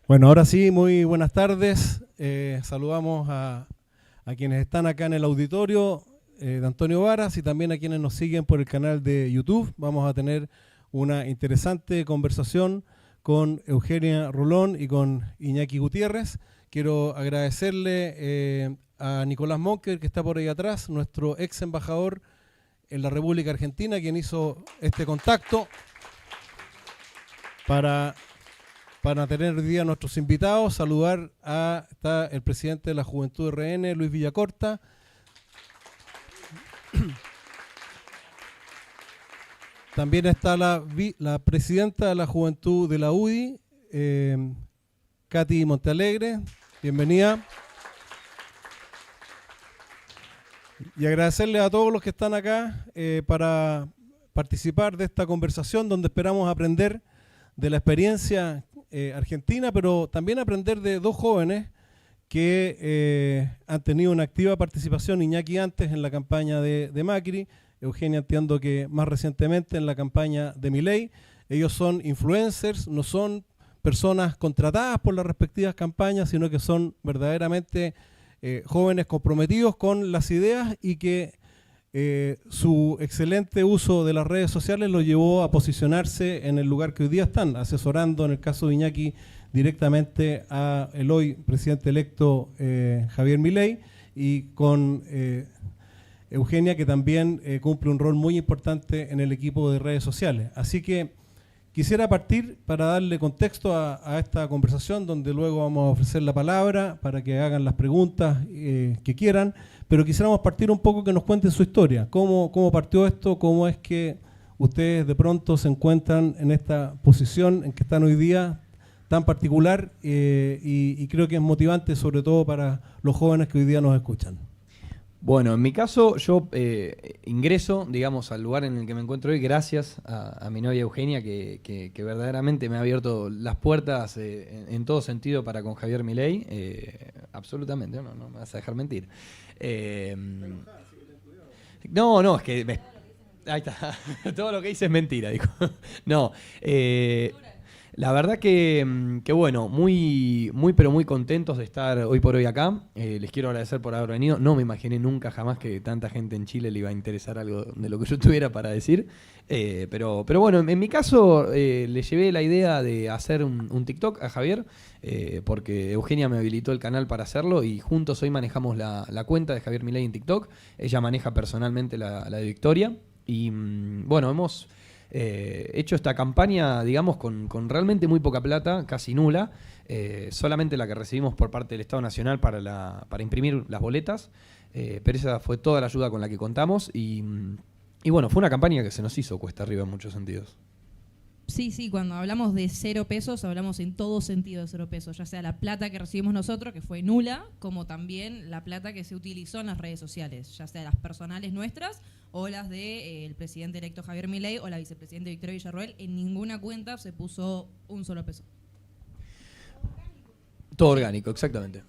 Bueno, ahora sí, muy buenas tardes. Saludamos a quienes están acá en el auditorio de Antonio Varas y también a quienes nos siguen por el canal de YouTube. Vamos a tener una interesante conversación con Eugenia Rolón y con Iñaki Gutiérrez. Quiero agradecerle a Nicolás Monker, que está por ahí atrás, nuestro ex embajador en la República Argentina, quien hizo este contacto para tener hoy día a nuestros invitados. Saludar está el presidente de la Juventud RN, Luis Villacorta. También está la presidenta de la Juventud de la UDI, Katy Montealegre. Bienvenida. Y agradecerle a todos los que están acá para participar de esta conversación donde esperamos aprender de la experiencia argentina, pero también aprender de dos jóvenes que han tenido una activa participación, Iñaki antes en la campaña de Macri, Eugenia entiendo que más recientemente en la campaña de Milei. Ellos son influencers, no son personas contratadas por las respectivas campañas, sino que son verdaderamente jóvenes comprometidos con las ideas y que su excelente uso de las redes sociales lo llevó a posicionarse en el lugar que hoy día están, asesorando en el caso de Iñaki directamente a el hoy presidente electo Javier Milei, y con Eugenia, que también cumple un rol muy importante en el equipo de redes sociales. Así que quisiera partir para darle contexto a esta conversación, donde luego vamos a ofrecer la palabra para que hagan las preguntas que quieran, pero quisiéramos partir un poco que nos cuenten su historia, cómo partió esto, cómo es que ustedes de pronto se encuentran en esta posición en que están hoy día tan particular y creo que es motivante sobre todo para los jóvenes que hoy día nos escuchan. Bueno, en mi caso yo ingreso, digamos, al lugar en el que me encuentro hoy gracias a mi novia Eugenia, que verdaderamente me ha abierto las puertas en todo sentido para con Javier Milei. Absolutamente, no me vas a dejar mentir. No, es que... ahí está, todo lo que hice es mentira, dijo. No, la verdad que bueno, pero muy contentos de estar hoy por hoy acá. Les quiero agradecer por haber venido. No me imaginé nunca jamás que tanta gente en Chile le iba a interesar algo de lo que yo tuviera para decir. Pero bueno, en mi caso le llevé la idea de hacer un TikTok a Javier, porque Eugenia me habilitó el canal para hacerlo y juntos hoy manejamos la cuenta de Javier Milei en TikTok. Ella maneja personalmente la de Victoria. Y bueno, hemos hecho esta campaña, digamos, con realmente muy poca plata, casi nula, solamente la que recibimos por parte del Estado Nacional para imprimir las boletas, pero esa fue toda la ayuda con la que contamos y bueno, fue una campaña que se nos hizo cuesta arriba en muchos sentidos. Sí, cuando hablamos de 0 pesos, hablamos en todo sentido de 0 pesos, ya sea la plata que recibimos nosotros, que fue nula, como también la plata que se utilizó en las redes sociales, ya sea las personales nuestras o las del presidente electo Javier Milei o la vicepresidenta Victoria Villarroel. En ninguna cuenta se puso un solo peso. Todo orgánico, exactamente.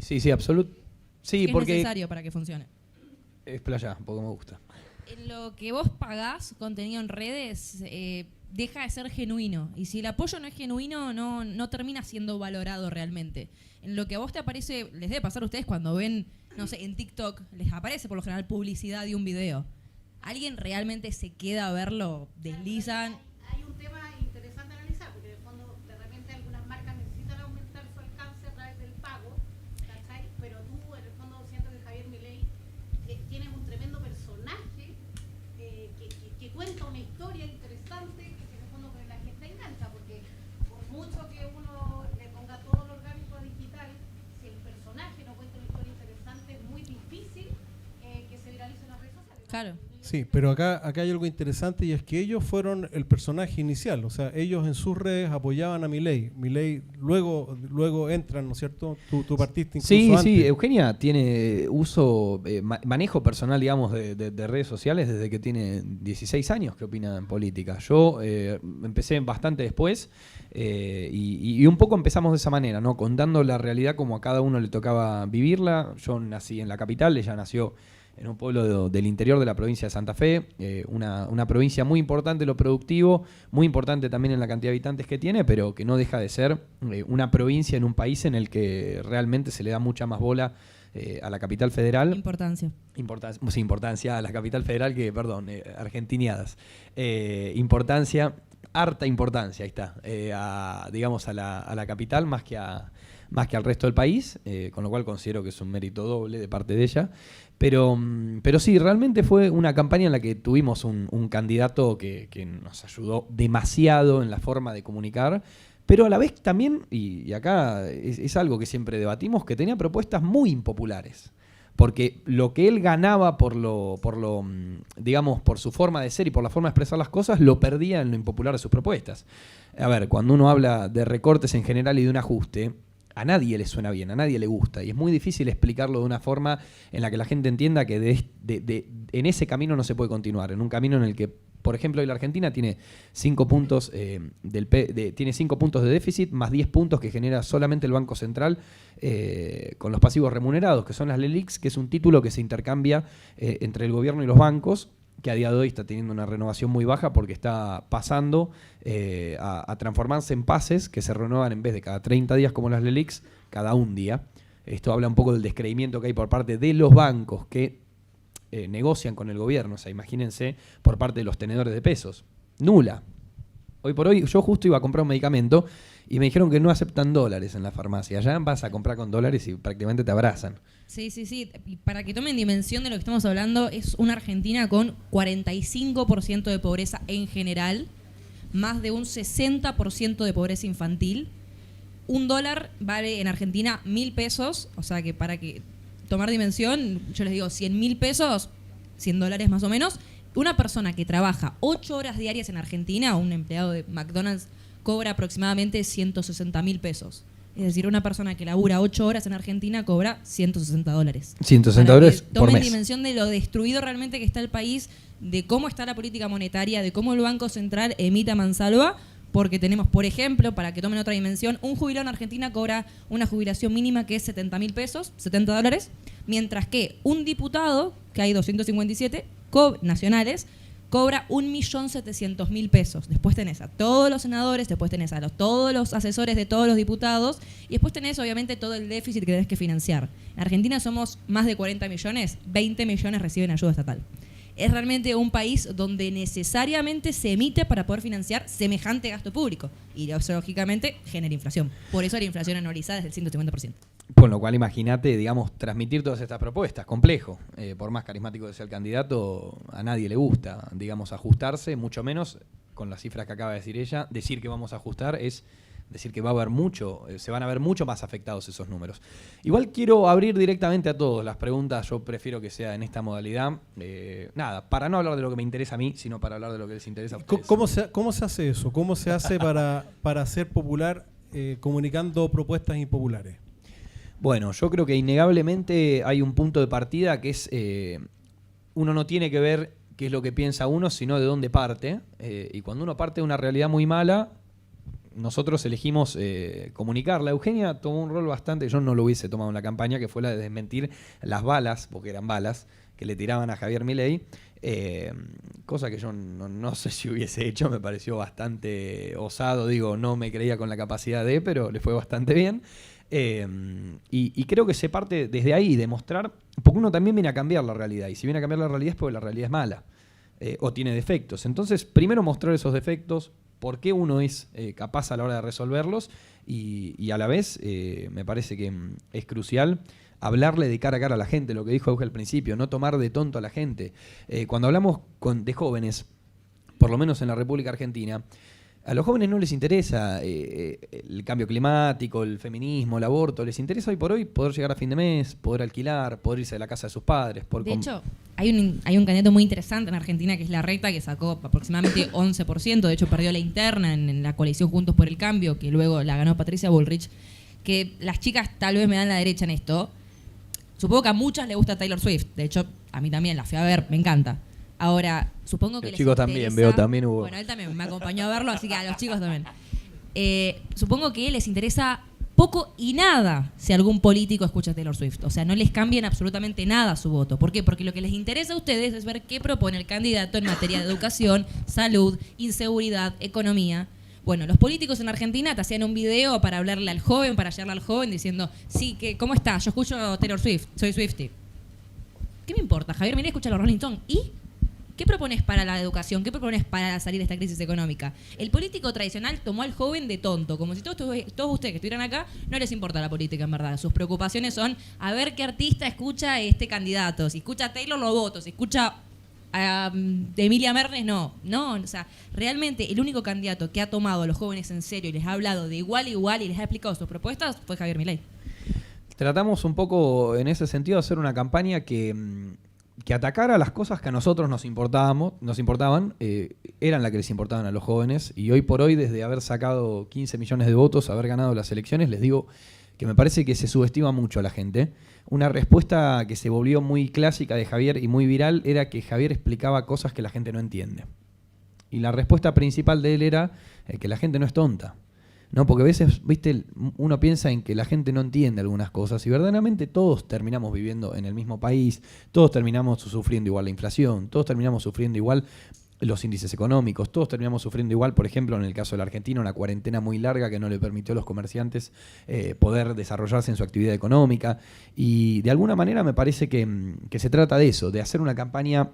Sí, absoluto. Sí, es porque necesario para que funcione. Explayá, porque me gusta. En lo que vos pagás contenido en redes, deja de ser genuino. Y si el apoyo no es genuino, no termina siendo valorado realmente. En lo que a vos te aparece, les debe pasar a ustedes cuando ven, no sé, en TikTok, les aparece por lo general publicidad de un video. ¿Alguien realmente se queda a verlo? ¿Deslizan? Hay un tema interesante a analizar, porque de fondo, de repente algunas marcas necesitan aumentar su alcance a través del pago, ¿cachai? Pero tú, en el fondo, siento que Javier Milei tienes un tremendo personaje que cuenta una historia interesante, que en el fondo la gente engancha, porque por mucho que uno le ponga todo lo orgánico a digital, si el personaje no cuenta una historia interesante, es muy difícil que se viralice en las redes sociales. Claro. Sí, pero acá hay algo interesante, y es que ellos fueron el personaje inicial, o sea, ellos en sus redes apoyaban a Milei. Milei luego entran, ¿no es cierto? Tú partiste incluso antes. Sí, Eugenia tiene manejo personal, digamos, de redes sociales desde que tiene 16 años que opina en política. Yo empecé bastante después y un poco empezamos de esa manera, ¿no? Contando la realidad como a cada uno le tocaba vivirla. Yo nací en la capital, ella nació en un pueblo del interior de la provincia de Santa Fe, una provincia muy importante en lo productivo, muy importante también en la cantidad de habitantes que tiene, pero que no deja de ser una provincia en un país en el que realmente se le da mucha más bola a la capital federal. Importancia. Importancia a la capital federal que, perdón, argentiniadas. Harta importancia, ahí está, digamos a la capital más que al resto del país, con lo cual considero que es un mérito doble de parte de ella. Pero sí, realmente fue una campaña en la que tuvimos un candidato que nos ayudó demasiado en la forma de comunicar, pero a la vez también, y acá es algo que siempre debatimos, que tenía propuestas muy impopulares. Porque lo que él ganaba digamos, por su forma de ser y por la forma de expresar las cosas, lo perdía en lo impopular de sus propuestas. A ver, cuando uno habla de recortes en general y de un ajuste, a nadie le suena bien, a nadie le gusta. Y es muy difícil explicarlo de una forma en la que la gente entienda que en ese camino no se puede continuar. En un camino en el que, por ejemplo, hoy la Argentina tiene 5 puntos, tiene 5 puntos de déficit más 10 puntos que genera solamente el Banco Central con los pasivos remunerados, que son las LELIQs, que es un título que se intercambia entre el gobierno y los bancos, que a día de hoy está teniendo una renovación muy baja porque está pasando a transformarse en pases que se renuevan en vez de cada 30 días como las LELIQs, cada un día. Esto habla un poco del descreimiento que hay por parte de los bancos que negocian con el gobierno. O sea, imagínense por parte de los tenedores de pesos. Nula. Hoy por hoy, yo justo iba a comprar un medicamento y me dijeron que no aceptan dólares en la farmacia. Allá vas a comprar con dólares y prácticamente te abrazan. Sí. Y para que tomen dimensión de lo que estamos hablando, es una Argentina con 45% de pobreza en general, más de un 60% de pobreza infantil. $1 vale en Argentina 1.000 pesos, o sea que para que tomar dimensión, yo les digo 100.000 pesos, $100 más o menos. Una persona que trabaja 8 horas diarias en Argentina, un empleado de McDonald's, cobra aproximadamente 160.000 pesos. Es decir, una persona que labura 8 horas en Argentina cobra $160. $160 por tomen mes. dimensión de lo destruido realmente que está el país, de cómo está la política monetaria, de cómo el Banco Central emite a mansalva, porque tenemos, por ejemplo, para que tomen otra dimensión, un jubilado en Argentina cobra una jubilación mínima que es $70.000 pesos, $70, mientras que un diputado, que hay 257 nacionales, cobra 1.700.000 pesos. Después tenés a todos los senadores, después tenés a todos los asesores de todos los diputados y después tenés obviamente todo el déficit que tenés que financiar. En Argentina somos más de 40 millones, 20 millones reciben ayuda estatal. Es realmente un país donde necesariamente se emite para poder financiar semejante gasto público y eso lógicamente genera inflación. Por eso la inflación anualizada es del 150%. Con lo cual, imagínate, digamos, transmitir todas estas propuestas, complejo. Por más carismático que sea el candidato, a nadie le gusta, digamos, ajustarse, mucho menos con las cifras que acaba de decir ella. Decir que vamos a ajustar es decir que va a haber se van a ver mucho más afectados esos números. Igual quiero abrir directamente a todos las preguntas, yo prefiero que sea en esta modalidad. Nada, para no hablar de lo que me interesa a mí, sino para hablar de lo que les interesa a ustedes. ¿Cómo se hace eso? ¿Cómo se hace para ser popular comunicando propuestas impopulares? Bueno, yo creo que innegablemente hay un punto de partida que es, uno no tiene que ver qué es lo que piensa uno, sino de dónde parte. Y cuando uno parte de una realidad muy mala, nosotros elegimos comunicarla. Eugenia tomó un rol bastante, yo no lo hubiese tomado en la campaña, que fue la de desmentir las balas, porque eran balas, que le tiraban a Javier Milei. Cosa que yo no sé si hubiese hecho, me pareció bastante osado, no me creía con la capacidad pero le fue bastante bien. Y creo que se parte desde ahí, demostrar, porque uno también viene a cambiar la realidad, y si viene a cambiar la realidad es porque la realidad es mala o tiene defectos. Entonces, primero mostrar esos defectos, por qué uno es capaz a la hora de resolverlos, y a la vez me parece que es crucial hablarle de cara a cara a la gente, lo que dijo Euge al principio, no tomar de tonto a la gente. Cuando hablamos de jóvenes, por lo menos en la República Argentina, a los jóvenes no les interesa el cambio climático, el feminismo, el aborto. Les interesa hoy por hoy poder llegar a fin de mes, poder alquilar, poder irse de la casa de sus padres. De hecho, hay un candidato muy interesante en Argentina que es Larreta, que sacó aproximadamente 11%. De hecho, perdió la interna en la coalición Juntos por el Cambio, que luego la ganó Patricia Bullrich. Que las chicas tal vez me dan la derecha en esto. Supongo que a muchas les gusta Taylor Swift. De hecho, a mí también la fui a ver, me encanta. Ahora, supongo que los les chicos interesa, también, veo, también hubo. Bueno, él también me acompañó a verlo, así que a los chicos también. Supongo que les interesa poco y nada si algún político escucha a Taylor Swift. O sea, no les cambian absolutamente nada su voto. ¿Por qué? Porque lo que les interesa a ustedes es ver qué propone el candidato en materia de educación, salud, inseguridad, economía. Bueno, los políticos en Argentina te hacían un video para hablarle al joven, para llegarle al joven diciendo, sí, ¿cómo estás? Yo escucho a Taylor Swift, soy Swiftie. ¿Qué me importa? Javier Milei escucha a los Rolling Stones. ¿Y qué propones para la educación? ¿Qué propones para salir de esta crisis económica? El político tradicional tomó al joven de tonto, como si todos ustedes que estuvieran acá no les importa la política en verdad. Sus preocupaciones son a ver qué artista escucha a este candidato. Si escucha a Taylor, lo voto. Si escucha a Emilia Mernes, no. No, o sea, realmente el único candidato que ha tomado a los jóvenes en serio y les ha hablado de igual a igual y les ha explicado sus propuestas fue Javier Milei. Tratamos un poco en ese sentido de hacer una campaña que atacara las cosas que a nosotros nos importaban, eran las que les importaban a los jóvenes, y hoy por hoy, desde haber sacado 15 millones de votos, haber ganado las elecciones, les digo que me parece que se subestima mucho a la gente. Una respuesta que se volvió muy clásica de Javier y muy viral era que Javier explicaba cosas que la gente no entiende. Y la respuesta principal de él era que la gente no es tonta. No, porque a veces, viste, uno piensa en que la gente no entiende algunas cosas y verdaderamente todos terminamos viviendo en el mismo país, todos terminamos sufriendo igual la inflación, todos terminamos sufriendo igual los índices económicos, todos terminamos sufriendo igual, por ejemplo, en el caso de la Argentina, una cuarentena muy larga que no le permitió a los comerciantes poder desarrollarse en su actividad económica, y de alguna manera me parece que se trata de eso, de hacer una campaña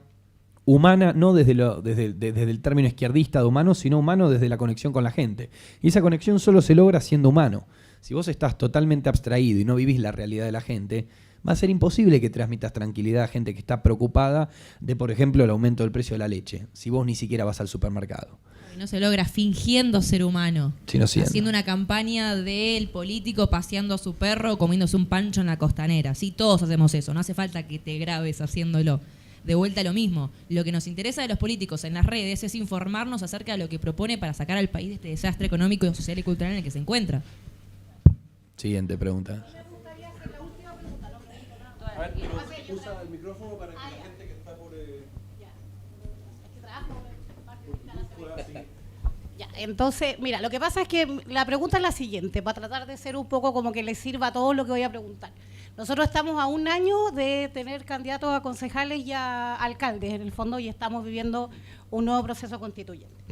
humana, no desde el término izquierdista de humano, sino humano desde la conexión con la gente. Y esa conexión solo se logra siendo humano. Si vos estás totalmente abstraído y no vivís la realidad de la gente, va a ser imposible que transmitas tranquilidad a gente que está preocupada de, por ejemplo, el aumento del precio de la leche, si vos ni siquiera vas al supermercado. Y no se logra fingiendo ser humano, sino siendo. Haciendo una campaña del político paseando a su perro, comiéndose un pancho en la costanera. Sí, todos hacemos eso, no hace falta que te grabes haciéndolo. De vuelta a lo mismo. Lo que nos interesa de los políticos en las redes es informarnos acerca de lo que propone para sacar al país de este desastre económico, social y cultural en el que se encuentra. Siguiente pregunta. Me gustaría hacer la última pregunta. No me dijo nada. A ver, pero usa el micrófono para que la gente que está por... Ya. Es que trabajo Ya, entonces, mira, lo que pasa es que la pregunta es la siguiente, para tratar de ser un poco como que les sirva a todo lo que voy a preguntar. Nosotros estamos a un año de tener candidatos a concejales y a alcaldes, en el fondo, y estamos viviendo un nuevo proceso constituyente.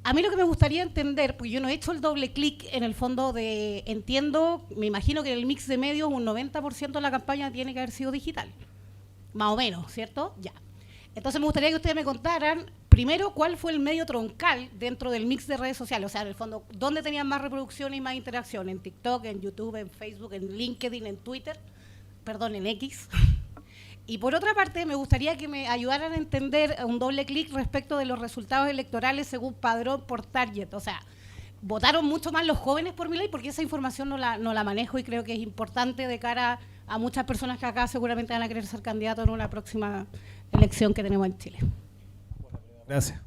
A mí lo que me gustaría entender, porque yo no he hecho el doble clic en el fondo de, entiendo, me imagino que en el mix de medios un 90% de la campaña tiene que haber sido digital, más o menos, ¿cierto? Ya. Entonces me gustaría que ustedes me contaran, primero, cuál fue el medio troncal dentro del mix de redes sociales, o sea, en el fondo, ¿dónde tenían más reproducción y más interacción? ¿En TikTok, en YouTube, en Facebook, en LinkedIn, en Twitter? Perdón, en X. Y por otra parte, me gustaría que me ayudaran a entender un doble clic respecto de los resultados electorales según padrón por target. O sea, votaron mucho más los jóvenes por Milei, porque esa información no la manejo y creo que es importante de cara a muchas personas que acá seguramente van a querer ser candidatos en una próxima elección que tenemos en Chile. Gracias.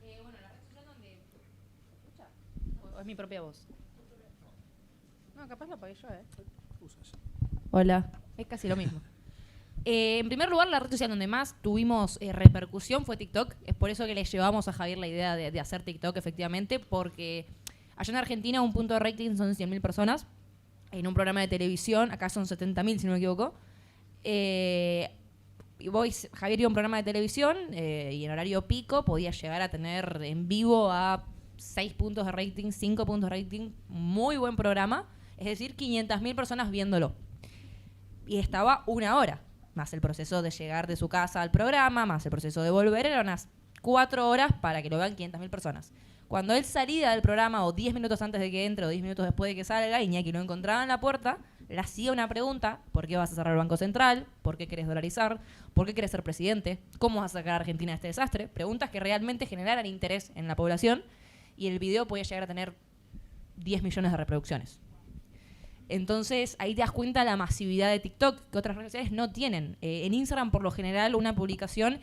Bueno, la red social donde... ¿O es mi propia voz? No, capaz lo apagué yo, Hola, es casi lo mismo. En primer lugar, la red social donde más tuvimos repercusión fue TikTok. Es por eso que le llevamos a Javier la idea de hacer TikTok, efectivamente, porque allá en Argentina un punto de rating son 100.000 personas. En un programa de televisión, acá son 70.000, si no me equivoco. Javier iba a un programa de televisión y en horario pico podía llegar a tener en vivo a 6 puntos de rating, 5 puntos de rating. Muy buen programa. Es decir, 500.000 personas viéndolo. Y estaba 1 hora, más el proceso de llegar de su casa al programa, más el proceso de volver, eran unas 4 horas para que lo vean 500.000 personas. Cuando él salía del programa, o 10 minutos antes de que entre, o 10 minutos después de que salga, Iñaki lo encontraba en la puerta, le hacía una pregunta: ¿por qué vas a cerrar el Banco Central? ¿Por qué querés dolarizar? ¿Por qué querés ser presidente? ¿Cómo vas a sacar a Argentina de este desastre? Preguntas que realmente generaran interés en la población, y el video podía llegar a tener 10 millones de reproducciones. Entonces, ahí te das cuenta de la masividad de TikTok, que otras redes sociales no tienen. En Instagram, por lo general, una publicación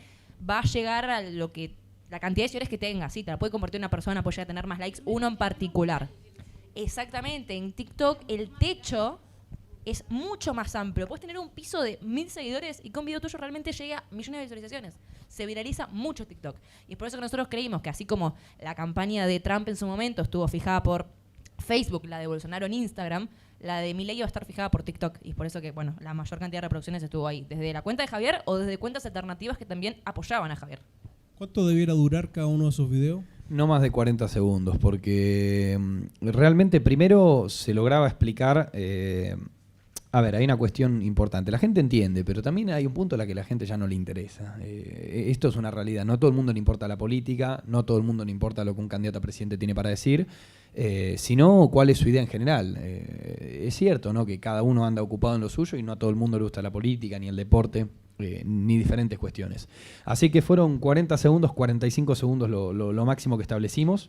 va a llegar a lo que la cantidad de seguidores que tenga. Sí, te la puede compartir una persona, puede llegar a tener más likes, uno en particular. Exactamente, en TikTok el techo es mucho más amplio. Puedes tener un piso de 1.000 seguidores y que un video tuyo realmente llega a millones de visualizaciones. Se viraliza mucho TikTok. Y es por eso que nosotros creímos que, así como la campaña de Trump en su momento estuvo fijada por Facebook, la de Bolsonaro en Instagram, la de Milei iba a estar fijada por TikTok. Y es por eso que, bueno, la mayor cantidad de reproducciones estuvo ahí. Desde la cuenta de Javier o desde cuentas alternativas que también apoyaban a Javier. ¿Cuánto debiera durar cada uno de esos videos? No más de 40 segundos, porque realmente primero se lograba explicar. A ver, hay una cuestión importante. La gente entiende, pero también hay un punto en la que la gente ya no le interesa. Esto es una realidad. No a todo el mundo le importa la política, no a todo el mundo le importa lo que un candidato a presidente tiene para decir, sino cuál es su idea en general. Es cierto, ¿no?, que cada uno anda ocupado en lo suyo y no a todo el mundo le gusta la política, ni el deporte, ni diferentes cuestiones. Así que fueron 40 segundos, 45 segundos lo máximo que establecimos.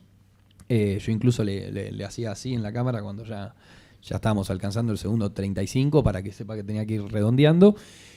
Yo incluso le hacía así en la cámara cuando ya estábamos alcanzando el segundo 35 para que sepa que tenía que ir redondeando.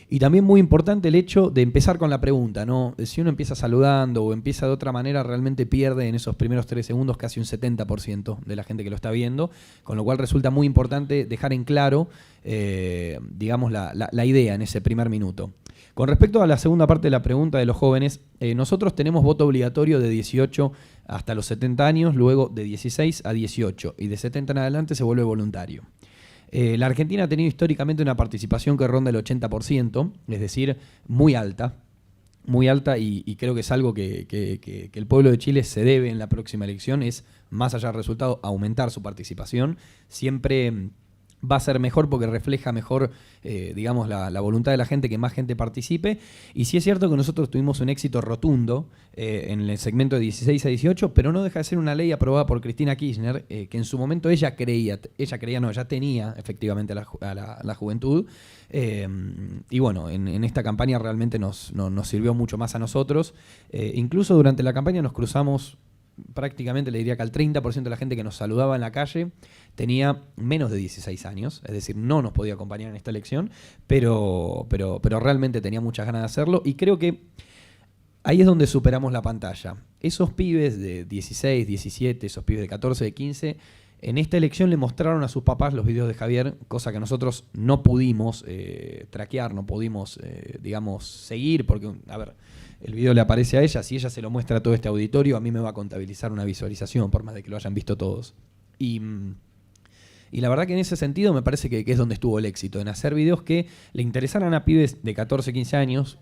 Y también muy importante el hecho de empezar con la pregunta, ¿no? Si uno empieza saludando o empieza de otra manera, realmente pierde en esos primeros 3 segundos casi un 70% de la gente que lo está viendo, con lo cual resulta muy importante dejar en claro, digamos, la idea en ese primer minuto. Con respecto a la segunda parte de la pregunta de los jóvenes, nosotros tenemos voto obligatorio de 18 hasta los 70 años, luego de 16 a 18 y de 70 en adelante se vuelve voluntario. La Argentina ha tenido históricamente una participación que ronda el 80%, es decir, muy alta y creo que es algo que el pueblo de Chile se debe en la próxima elección, es, más allá del resultado, aumentar su participación. Siempre va a ser mejor porque refleja mejor, digamos, la voluntad de la gente, que más gente participe. Y sí es cierto que nosotros tuvimos un éxito rotundo en el segmento de 16 a 18, pero no deja de ser una ley aprobada por Cristina Kirchner, que en su momento ya tenía efectivamente a la juventud. Y bueno, en esta campaña realmente nos sirvió mucho más a nosotros. Incluso durante la campaña nos cruzamos prácticamente, le diría que al 30% de la gente que nos saludaba en la calle tenía menos de 16 años, es decir, no nos podía acompañar en esta elección, pero realmente tenía muchas ganas de hacerlo, y creo que ahí es donde superamos la pantalla. Esos pibes de 16, 17, esos pibes de 14, de 15, en esta elección le mostraron a sus papás los videos de Javier, cosa que nosotros no pudimos traquear, no pudimos, digamos, seguir, porque, a ver, el video le aparece a ella, si ella se lo muestra a todo este auditorio, a mí me va a contabilizar una visualización, por más de que lo hayan visto todos. Y la verdad que en ese sentido me parece que es donde estuvo el éxito, en hacer videos que le interesaran a pibes de 14, 15 años,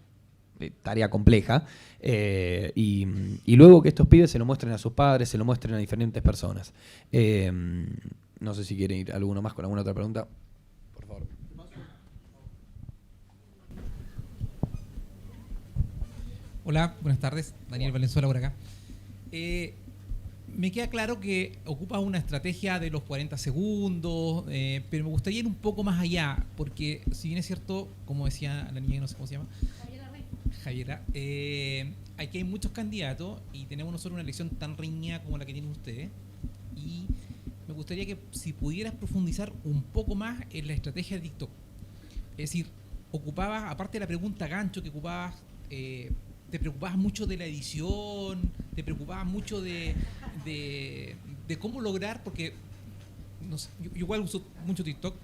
tarea compleja, y luego que estos pibes se lo muestren a sus padres, se lo muestren a diferentes personas. No sé si quiere ir alguno más con alguna otra pregunta. Por favor. Hola, buenas tardes. Daniel Valenzuela por acá. Me queda claro que ocupa una estrategia de los 40 segundos, pero me gustaría ir un poco más allá, porque si bien es cierto, como decía la niña que no sé cómo se llama, Javiera, aquí hay muchos candidatos y tenemos nosotros una elección tan reñida como la que tienen ustedes, y me gustaría que si pudieras profundizar un poco más en la estrategia de TikTok. Es decir, ocupabas, aparte de la pregunta gancho que ocupabas, te preocupabas mucho de la edición, te preocupabas mucho de cómo lograr, porque no sé, yo igual uso mucho TikTok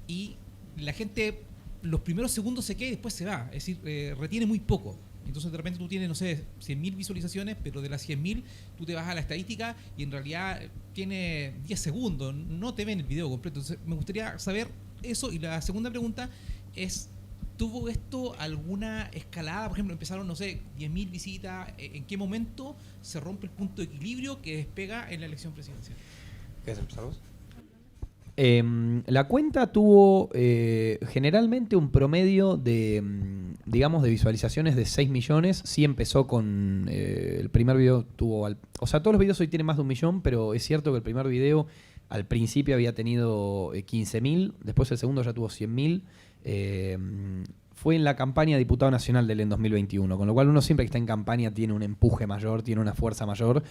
y la gente los primeros segundos se queda y después se va, es decir, retiene muy poco. Entonces de repente tú tienes, no sé, 100.000 visualizaciones, pero de las 100.000 tú te vas a la estadística y en realidad tiene 10 segundos, no te ven el video completo. Entonces me gustaría saber eso. Y la segunda pregunta es, ¿tuvo esto alguna escalada? Por ejemplo, empezaron, no sé, 10.000 visitas. ¿En qué momento se rompe el punto de equilibrio que despega en la elección presidencial? ¿Quieres empezar vos? La cuenta tuvo generalmente un promedio de, digamos, de visualizaciones de 6 millones. Sí empezó con el primer video tuvo... o sea, todos los videos hoy tienen más de 1 millón, pero es cierto que el primer video al principio había tenido 15.000, después el segundo ya tuvo 100.000. Fue en la campaña de diputado nacional del en 2021, con lo cual uno siempre que está en campaña tiene un empuje mayor, tiene una fuerza mayor,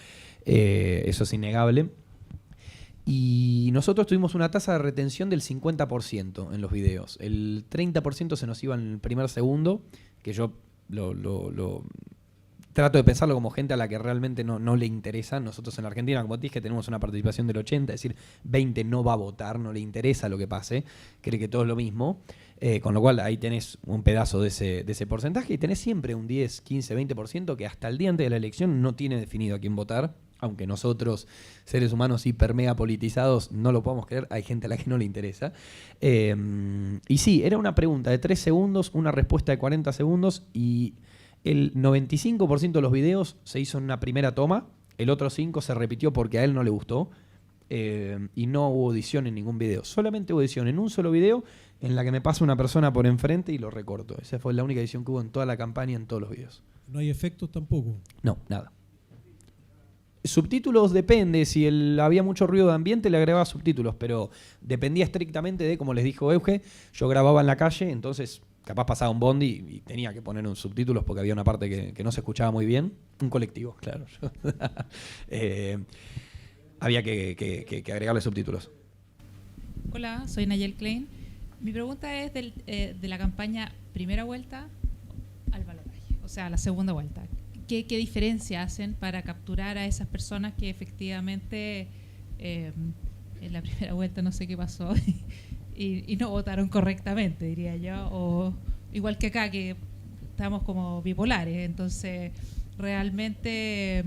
eso es innegable. Y nosotros tuvimos una tasa de retención del 50% en los videos. El 30% se nos iba en el primer segundo, que yo trato de pensarlo como gente a la que realmente no le interesa. Nosotros en la Argentina, como te dije, tenemos una participación del 80%, es decir, 20 no va a votar, no le interesa lo que pase, cree que todo es lo mismo. Con lo cual ahí tenés un pedazo de ese porcentaje y tenés siempre un 10, 15, 20% que hasta el día antes de la elección no tiene definido a quién votar aunque nosotros, seres humanos hiper mega politizados, no lo podamos creer, hay gente a la que no le interesa. Y sí, era una pregunta de 3 segundos, una respuesta de 40 segundos y el 95% de los videos se hizo en una primera toma, el otro 5% se repitió porque a él no le gustó y no hubo edición en ningún video. Solamente hubo edición en un solo video en la que me pasa una persona por enfrente y lo recorto. Esa fue la única edición que hubo en toda la campaña, en todos los videos. No hay efectos tampoco. No, nada. Subtítulos depende, si había mucho ruido de ambiente le agregaba subtítulos, pero dependía estrictamente de, como les dijo Euge, yo grababa en la calle, entonces capaz pasaba un bondi y tenía que poner un subtítulos porque había una parte que no se escuchaba muy bien. Un colectivo, claro. Había que agregarle subtítulos. Hola, soy Nayel Klein. Mi pregunta es de la campaña primera vuelta al balotaje, o sea, la segunda vuelta. ¿Qué diferencia hacen para capturar a esas personas que efectivamente en la primera vuelta no sé qué pasó y no votaron correctamente, diría yo? O igual que acá, que estamos como bipolares. Entonces, realmente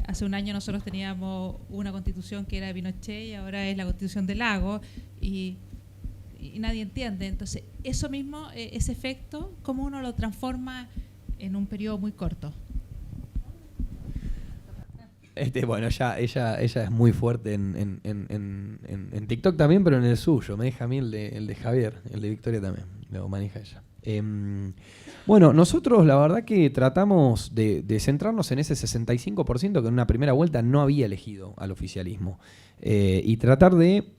hace un año nosotros teníamos una constitución que era de Pinochet y ahora es la constitución de Lagos y nadie entiende. Entonces, eso mismo, ese efecto, ¿cómo uno lo transforma en un periodo muy corto? Bueno, ella es muy fuerte en TikTok también, pero en el suyo. Me deja a mí el de Javier, el de Victoria también. Lo maneja ella. Bueno, nosotros la verdad que tratamos de centrarnos en ese 65% que en una primera vuelta no había elegido al oficialismo. Y tratar de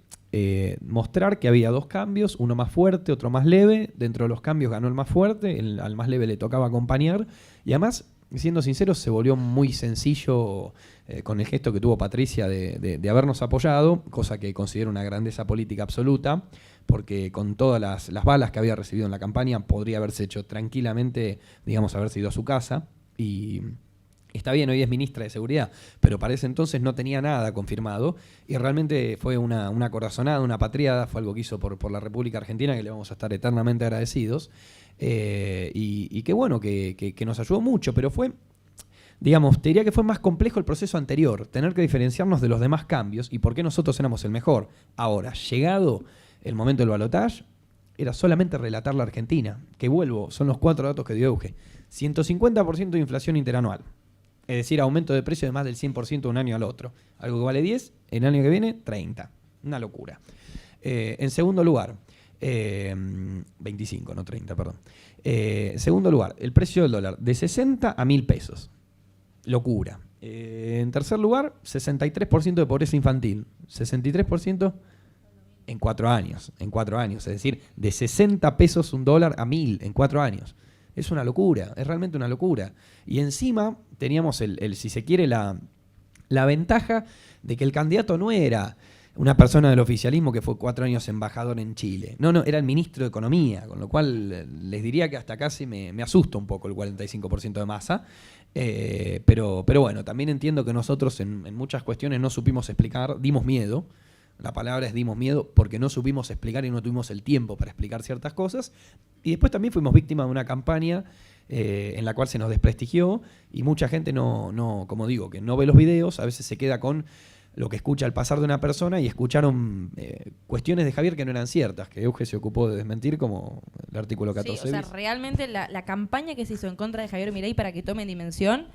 mostrar que había 2 cambios, uno más fuerte, otro más leve. Dentro de los cambios ganó el más fuerte, al más leve le tocaba acompañar. Y además, siendo sinceros, se volvió muy sencillo con el gesto que tuvo Patricia de habernos apoyado, cosa que considero una grandeza política absoluta, porque con todas las balas que había recibido en la campaña podría haberse hecho tranquilamente, digamos, haberse ido a su casa. Y está bien, hoy es ministra de Seguridad, pero para ese entonces no tenía nada confirmado y realmente fue una corazonada, una patriada, fue algo que hizo por la República Argentina, que le vamos a estar eternamente agradecidos. Y qué bueno que nos ayudó mucho, pero fue, digamos, te diría que fue más complejo el proceso anterior, tener que diferenciarnos de los demás cambios y por qué nosotros éramos el mejor. Ahora, llegado el momento del balotaje, era solamente relatar la Argentina, que vuelvo, son los 4 datos que dio Euge. 150% de inflación interanual, es decir, aumento de precio de más del 100% de un año al otro. Algo que vale 10, el año que viene 30. Una locura. En segundo lugar, 25, no 30, perdón. Segundo lugar, el precio del dólar de 60 a 1.000 pesos. Locura. En tercer lugar, 63% de pobreza infantil. 63% en 4 años. En 4 años. Es decir, de 60 pesos un dólar a 1.000 en 4 años. Es una locura. Es realmente una locura. Y encima teníamos, si se quiere, la ventaja de que el candidato no era una persona del oficialismo que fue 4 años embajador en Chile. No, era el ministro de Economía, con lo cual les diría que hasta casi me asusta un poco el 45% de masa. Pero bueno, también entiendo que nosotros en muchas cuestiones no supimos explicar, dimos miedo. La palabra es dimos miedo porque no supimos explicar y no tuvimos el tiempo para explicar ciertas cosas. Y después también fuimos víctimas de una campaña en la cual se nos desprestigió y mucha gente no, como digo, que no ve los videos, a veces se queda con lo que escucha al pasar de una persona y escucharon cuestiones de Javier que no eran ciertas, que Euge se ocupó de desmentir, como el artículo 14 Sí, o sea, bis. realmente la campaña que se hizo en contra de Javier Milei para que tomen dimensión,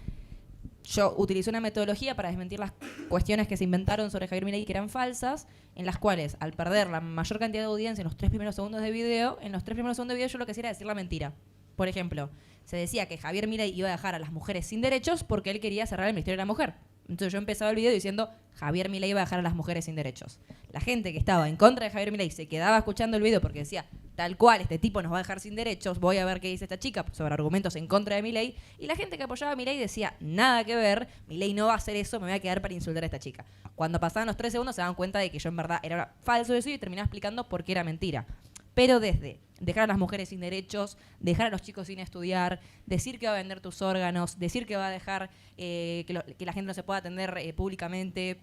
yo utilicé una metodología para desmentir las cuestiones que se inventaron sobre Javier Milei que eran falsas, en las cuales, al perder la mayor cantidad de audiencia en los 3 primeros segundos de video, yo lo que hacía era decir la mentira. Por ejemplo, se decía que Javier Milei iba a dejar a las mujeres sin derechos porque él quería cerrar el Ministerio de la Mujer. Entonces yo empezaba el video diciendo Javier Milei iba a dejar a las mujeres sin derechos. La gente que estaba en contra de Javier Milei se quedaba escuchando el video porque decía, tal cual, este tipo nos va a dejar sin derechos, voy a ver qué dice esta chica sobre argumentos en contra de Milei. Y la gente que apoyaba a Milei decía, nada que ver, Milei no va a hacer eso, me voy a quedar para insultar a esta chica. Cuando pasaban los 3 segundos se daban cuenta de que yo en verdad era falso eso y terminaba explicando por qué era mentira. Pero desde dejar a las mujeres sin derechos, dejar a los chicos sin estudiar, decir que va a vender tus órganos, decir que va a dejar que la gente no se pueda atender públicamente,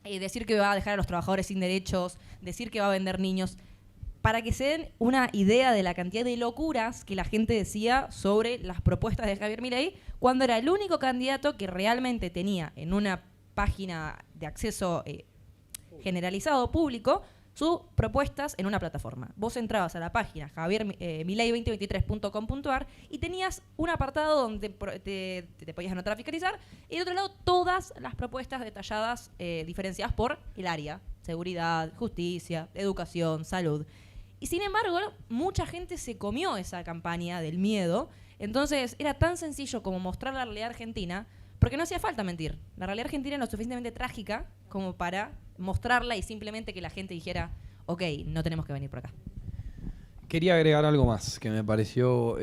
decir que va a dejar a los trabajadores sin derechos, decir que va a vender niños, para que se den una idea de la cantidad de locuras que la gente decía sobre las propuestas de Javier Milei, cuando era el único candidato que realmente tenía en una página de acceso generalizado público sus propuestas en una plataforma. Vos entrabas a la página javiermilei2023.com.ar y tenías un apartado donde te podías anotar a fiscalizar y del otro lado todas las propuestas detalladas, diferenciadas por el área: seguridad, justicia, educación, salud. Y sin embargo, mucha gente se comió esa campaña del miedo. Entonces era tan sencillo como mostrar la realidad argentina, porque no hacía falta mentir. La realidad argentina es lo suficientemente trágica como para mostrarla y simplemente que la gente dijera, ok, no tenemos que venir por acá. Quería agregar algo más que me pareció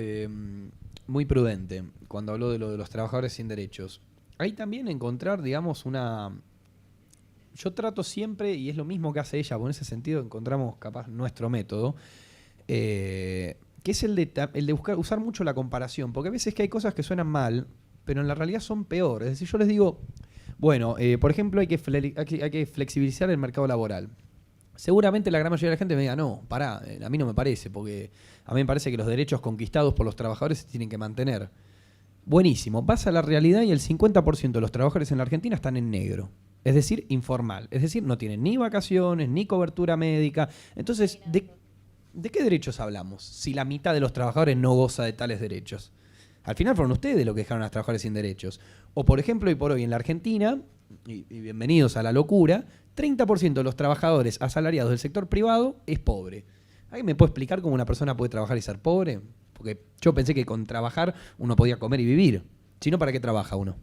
muy prudente cuando habló de lo de los trabajadores sin derechos. Ahí también encontrar, digamos, una... Yo trato siempre, y es lo mismo que hace ella, por ese sentido encontramos capaz nuestro método, que es el de usar mucho la comparación, porque a veces que hay cosas que suenan mal, pero en la realidad son peor. Es decir, yo les digo, bueno, por ejemplo, hay que flexibilizar el mercado laboral. Seguramente la gran mayoría de la gente me diga, no, pará, a mí no me parece, porque a mí me parece que los derechos conquistados por los trabajadores se tienen que mantener. Buenísimo, vas a la realidad y el 50% de los trabajadores en la Argentina están en negro. Es decir, informal. Es decir, no tienen ni vacaciones, ni cobertura médica. Entonces, ¿de qué derechos hablamos si la mitad de los trabajadores no goza de tales derechos? Al final fueron ustedes los que dejaron a los trabajadores sin derechos. O, por ejemplo, hoy por hoy en la Argentina, y bienvenidos a la locura, 30% de los trabajadores asalariados del sector privado es pobre. ¿Alguien me puede explicar cómo una persona puede trabajar y ser pobre? Porque yo pensé que con trabajar uno podía comer y vivir. Si no, ¿para qué trabaja uno?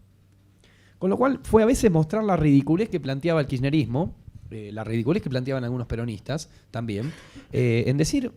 Con lo cual fue a veces mostrar la ridiculez que planteaba el kirchnerismo, la ridiculez que planteaban algunos peronistas también, en decir,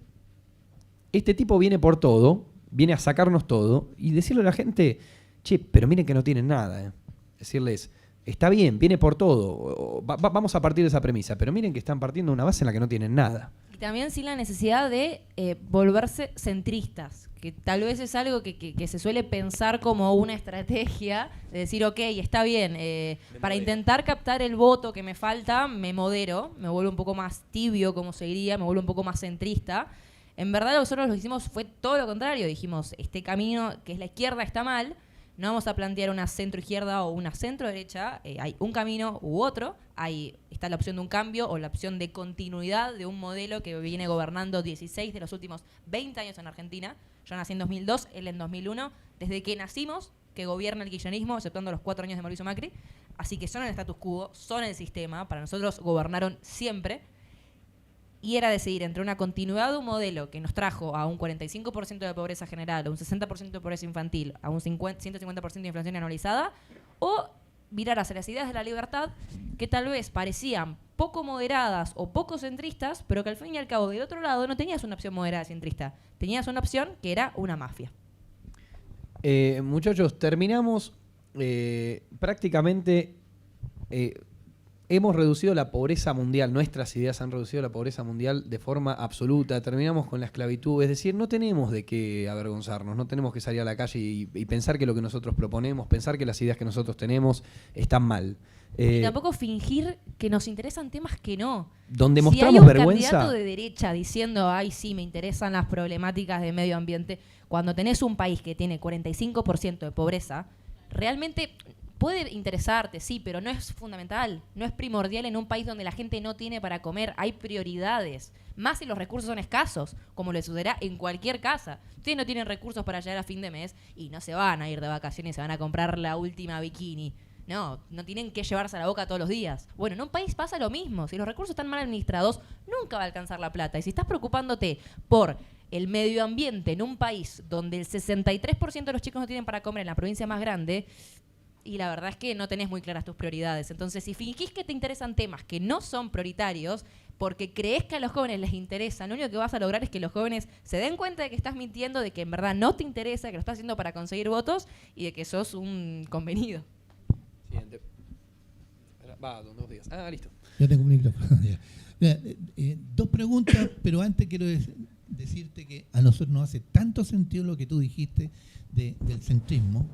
este tipo viene por todo, viene a sacarnos todo, y decirle a la gente, che, pero miren que no tienen nada. Decirles, está bien, viene por todo, vamos a partir de esa premisa, pero miren que están partiendo de una base en la que no tienen nada. Y también sin la necesidad de volverse centristas, que tal vez es algo que se suele pensar como una estrategia, de decir, ok, está bien, para intentar captar el voto que me falta, me modero, me vuelvo un poco más tibio, como se diría, me vuelvo un poco más centrista. En verdad nosotros lo que hicimos fue todo lo contrario, dijimos, este camino que es la izquierda está mal, no vamos a plantear una centro-izquierda o una centro-derecha, hay un camino u otro, está la opción de un cambio o la opción de continuidad de un modelo que viene gobernando 16 de los últimos 20 años en Argentina. Yo nací en 2002, él en 2001, desde que nacimos que gobierna el kirchnerismo, exceptuando los 4 años de Mauricio Macri, así que son el status quo, son el sistema, para nosotros gobernaron siempre, y era decidir entre una continuidad de un modelo que nos trajo a un 45% de pobreza general, a un 60% de pobreza infantil, a un 150% de inflación anualizada, o virar hacia las ideas de la libertad que tal vez parecían poco moderadas o poco centristas, pero que al fin y al cabo del otro lado no tenías una opción moderada centrista, tenías una opción que era una mafia. Muchachos, terminamos prácticamente... hemos reducido la pobreza mundial, nuestras ideas han reducido la pobreza mundial de forma absoluta, terminamos con la esclavitud, es decir, no tenemos de qué avergonzarnos, no tenemos que salir a la calle y pensar que lo que nosotros proponemos, pensar que las ideas que nosotros tenemos están mal. Y tampoco fingir que nos interesan temas que no. Donde si mostramos hay un vergüenza... candidato de derecha diciendo, ay, sí, me interesan las problemáticas de medio ambiente, cuando tenés un país que tiene 45% de pobreza, realmente... Puede interesarte, sí, pero no es fundamental, no es primordial en un país donde la gente no tiene para comer. Hay prioridades, más si los recursos son escasos, como le sucederá en cualquier casa. Ustedes no tienen recursos para llegar a fin de mes y no se van a ir de vacaciones, se van a comprar la última bikini. No tienen que llevarse a la boca todos los días. Bueno, en un país pasa lo mismo. Si los recursos están mal administrados, nunca va a alcanzar la plata. Y si estás preocupándote por el medio ambiente en un país donde el 63% de los chicos no tienen para comer en la provincia más grande... Y la verdad es que no tenés muy claras tus prioridades. Entonces, si fingís que te interesan temas que no son prioritarios, porque creés que a los jóvenes les interesan, lo único que vas a lograr es que los jóvenes se den cuenta de que estás mintiendo, de que en verdad no te interesa, que lo estás haciendo para conseguir votos y de que sos un convenido. Siguiente. Va, 2 días. Ah, listo. Ya tengo un micrófono. Mira, 2 preguntas, pero antes quiero decirte que a nosotros nos hace tanto sentido lo que tú dijiste del centrismo,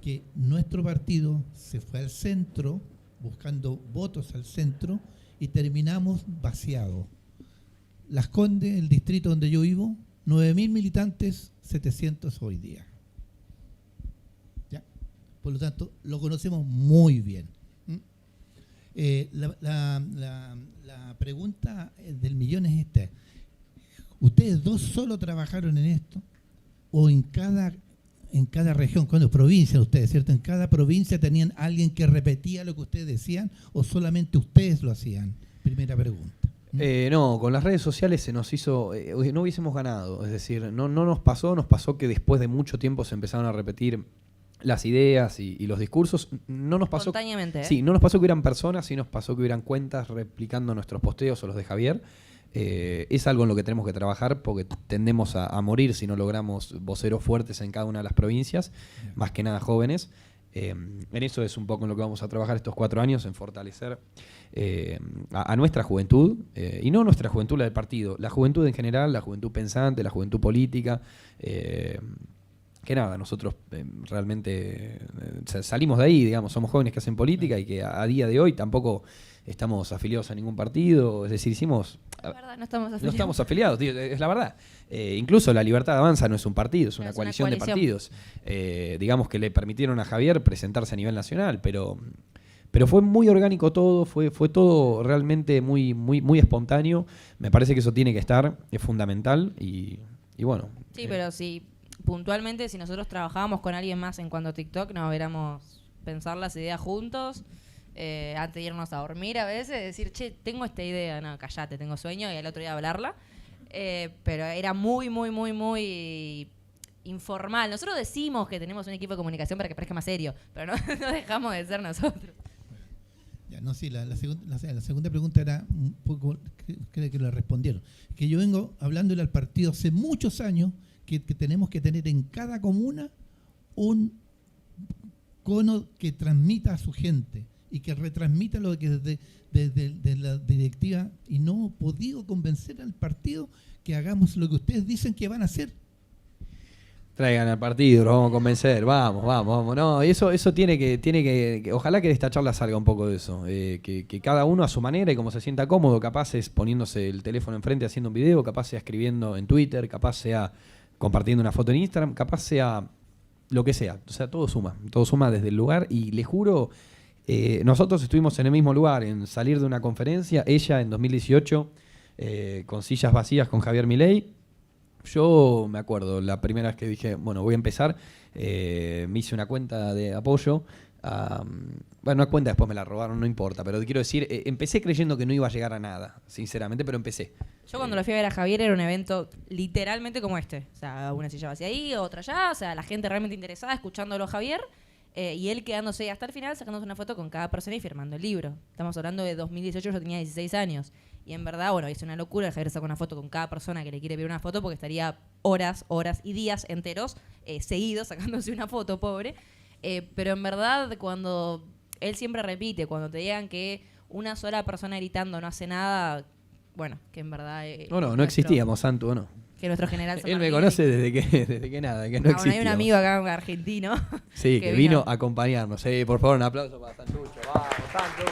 que nuestro partido se fue al centro, buscando votos al centro, y terminamos vaciados. Las Condes, el distrito donde yo vivo, 9.000 militantes, 700 hoy día. ¿Ya? Por lo tanto, lo conocemos muy bien. La pregunta del millón es esta. ¿Ustedes dos solo trabajaron en esto? ¿O en cada región, cuando provincia ustedes, ¿cierto? ¿En cada provincia tenían alguien que repetía lo que ustedes decían o solamente ustedes lo hacían? Primera pregunta. No, con las redes sociales se nos hizo, no hubiésemos ganado, es decir, no nos pasó que después de mucho tiempo se empezaron a repetir las ideas y los discursos. No nos pasó espontáneamente. Sí, no nos pasó que hubieran personas, sí nos pasó que hubieran cuentas replicando nuestros posteos o los de Javier. Es algo en lo que tenemos que trabajar porque tendemos a morir si no logramos voceros fuertes en cada una de las provincias, más que nada jóvenes. En eso es un poco en lo que vamos a trabajar estos 4 años, en fortalecer a nuestra juventud, y no nuestra juventud, la del partido, la juventud en general, la juventud pensante, la juventud política. Que nada, nosotros realmente salimos de ahí, digamos, somos jóvenes que hacen política y que a día de hoy tampoco estamos afiliados a ningún partido, es decir, hicimos... La verdad, no estamos afiliados. No estamos afiliados, tío, es la verdad. Incluso la Libertad Avanza no es un partido, es una coalición de partidos. Digamos que le permitieron a Javier presentarse a nivel nacional, pero fue muy orgánico todo, fue todo realmente muy, muy, muy espontáneo. Me parece que eso tiene que estar, es fundamental y bueno. Sí, pero si puntualmente, si nosotros trabajábamos con alguien más en cuanto a TikTok, nos hubiéramos pensar las ideas juntos. Antes de irnos a dormir a veces, decir, che, tengo esta idea, no, callate, tengo sueño, y al otro día hablarla. Pero era muy, muy, muy, muy informal. Nosotros decimos que tenemos un equipo de comunicación para que parezca más serio, pero no dejamos de ser nosotros. Ya, no, sí, la segunda pregunta era un poco, creo que lo respondieron. Que yo vengo hablándole al partido hace muchos años que tenemos que tener en cada comuna un cono que transmita a su gente y que retransmita lo que desde la directiva, y no he podido convencer al partido que hagamos lo que ustedes dicen que van a hacer. Traigan al partido, lo vamos a convencer, vamos. No, eso tiene que ojalá que de esta charla salga un poco de eso, que cada uno a su manera y como se sienta cómodo, capaz es poniéndose el teléfono enfrente haciendo un video, capaz sea escribiendo en Twitter, capaz sea compartiendo una foto en Instagram, capaz sea lo que sea. O sea, todo suma desde el lugar, y le juro, nosotros estuvimos en el mismo lugar, en salir de una conferencia, ella en 2018, con sillas vacías con Javier Milei. Yo me acuerdo, la primera vez que dije, bueno, voy a empezar, me hice una cuenta de apoyo. Bueno, una cuenta después me la robaron, no importa, pero quiero decir, empecé creyendo que no iba a llegar a nada, sinceramente, pero empecé. Yo cuando lo fui a ver a Javier era un evento literalmente como este. O sea, una silla vacía ahí, otra allá, o sea, la gente realmente interesada escuchándolo a Javier, y él quedándose hasta el final sacándose una foto con cada persona y firmando el libro. Estamos hablando de 2018, yo tenía 16 años. Y en verdad, bueno, es una locura. Javier sacó una foto con cada persona que le quiere pedir una foto porque estaría horas y días enteros seguidos sacándose una foto, pobre. Pero en verdad, cuando él siempre repite, cuando te digan que una sola persona gritando no hace nada, bueno, que en verdad... no existíamos, Santu, ¿o no? Que nuestro general San Él me Martín, conoce desde que nada, que no existía. Hay un amigo acá, un argentino. Sí, que vino a acompañarnos. Por favor, un aplauso para Santucho. ¡Vamos, Santu!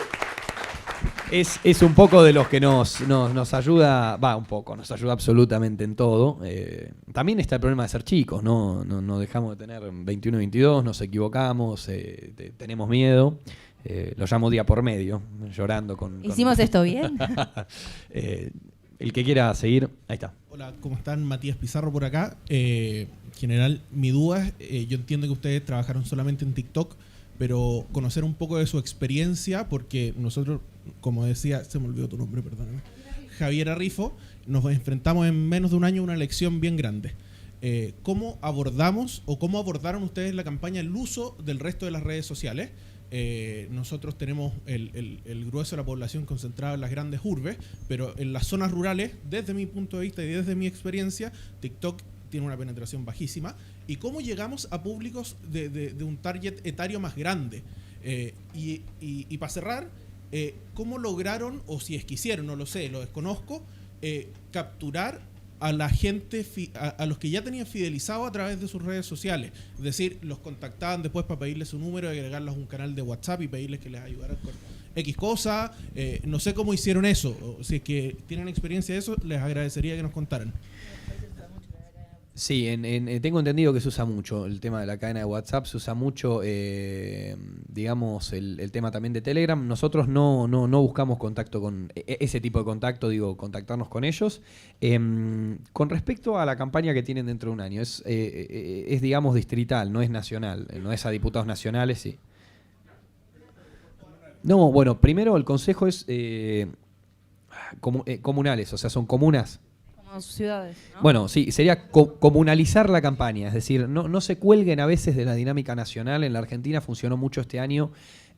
Es un poco de los que nos ayuda, nos ayuda absolutamente en todo. También está el problema de ser chicos, no dejamos de tener 21, 22, nos equivocamos, tenemos miedo. Lo llamo día por medio, llorando con... ¿Hicimos esto bien? El que quiera seguir, ahí está. Hola, ¿cómo están? Matías Pizarro por acá. General, mi duda, yo entiendo que ustedes trabajaron solamente en TikTok, pero conocer un poco de su experiencia, porque nosotros, como decía, se me olvidó tu nombre, perdóname, Javier Arrifo, nos enfrentamos en menos de un año a una elección bien grande. ¿Cómo abordamos o cómo abordaron ustedes la campaña, el uso del resto de las redes sociales? Nosotros tenemos el grueso de la población concentrada en las grandes urbes, pero en las zonas rurales, desde mi punto de vista y desde mi experiencia, TikTok tiene una penetración bajísima. ¿Y cómo llegamos a públicos de un target etario más grande? Y para cerrar, ¿cómo lograron, o si es que hicieron, no lo sé, lo desconozco, capturar a la gente, a los que ya tenían fidelizado a través de sus redes sociales? Es decir, los contactaban después para pedirles su número, agregarlos a un canal de WhatsApp y pedirles que les ayudaran con X cosa. No sé cómo hicieron eso. O si es que tienen experiencia de eso, les agradecería que nos contaran. Sí, tengo entendido que se usa mucho el tema de la cadena de WhatsApp, se usa mucho, digamos, el tema también de Telegram. Nosotros no buscamos contacto con ese tipo de contacto, digo, contactarnos con ellos. Con respecto a la campaña que tienen dentro de un año, es digamos, distrital, no es nacional, no es a diputados nacionales, sí. No, bueno, primero el consejo es comunales, o sea, son comunas. Como ciudades, ¿no? Bueno, sí, sería comunalizar la campaña, es decir, no se cuelguen a veces de la dinámica nacional. En la Argentina funcionó mucho este año,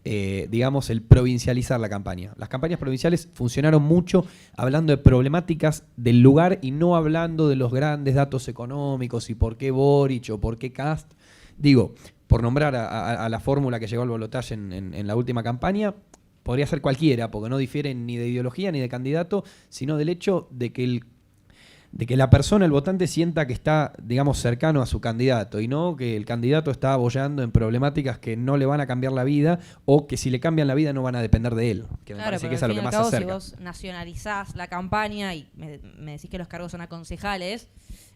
digamos, el provincializar la campaña. Las campañas provinciales funcionaron mucho hablando de problemáticas del lugar y no hablando de los grandes datos económicos y por qué Boric o por qué Kast. Digo, por nombrar a la fórmula que llegó al balotaje en la última campaña, podría ser cualquiera, porque no difieren ni de ideología ni de candidato, sino del hecho de que la persona, el votante, sienta que está, digamos, cercano a su candidato y no que el candidato está abollando en problemáticas que no le van a cambiar la vida o que si le cambian la vida no van a depender de él. Que me parece que es a lo que más se acerca. Si vos nacionalizás la campaña y me decís que los cargos son a concejales,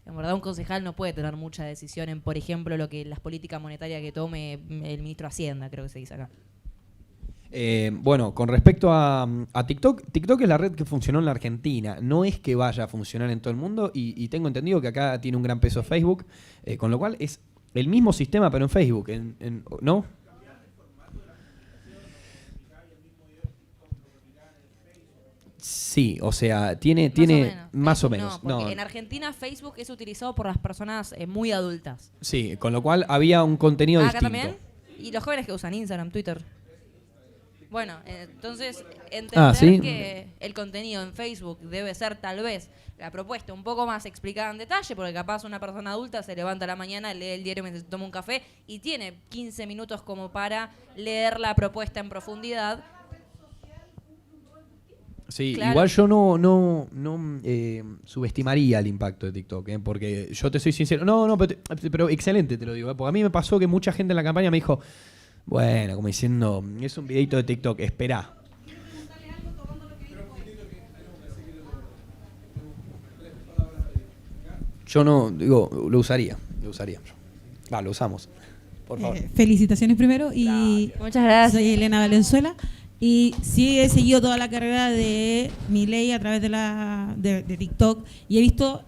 en verdad un concejal no puede tener mucha decisión en, por ejemplo, lo que las políticas monetarias que tome el ministro de Hacienda, creo que se dice acá. Bueno, con respecto a TikTok, TikTok es la red que funcionó en la Argentina. No es que vaya a funcionar en todo el mundo y tengo entendido que acá tiene un gran peso Facebook, con lo cual es el mismo sistema pero en Facebook, ¿no? Sí, o sea, tiene más o menos. No, porque en Argentina Facebook es utilizado por las personas muy adultas. Sí, con lo cual había un contenido distinto. Acá también. Y los jóvenes que usan Instagram, Twitter. Bueno, entonces entender que el contenido en Facebook debe ser tal vez la propuesta un poco más explicada en detalle, porque capaz una persona adulta se levanta a la mañana, lee el diario mientras toma un café y tiene 15 minutos como para leer la propuesta en profundidad. Sí, claro. Igual yo no subestimaría el impacto de TikTok, porque yo te soy sincero, pero excelente te lo digo, porque a mí me pasó que mucha gente en la campaña me dijo, bueno, como diciendo, es un videito de TikTok, esperá. Yo no, digo, lo usaría. Lo usamos, por favor. Felicitaciones primero y muchas gracias. Soy Elena Valenzuela y sí he seguido toda la carrera de Milei a través de TikTok y he visto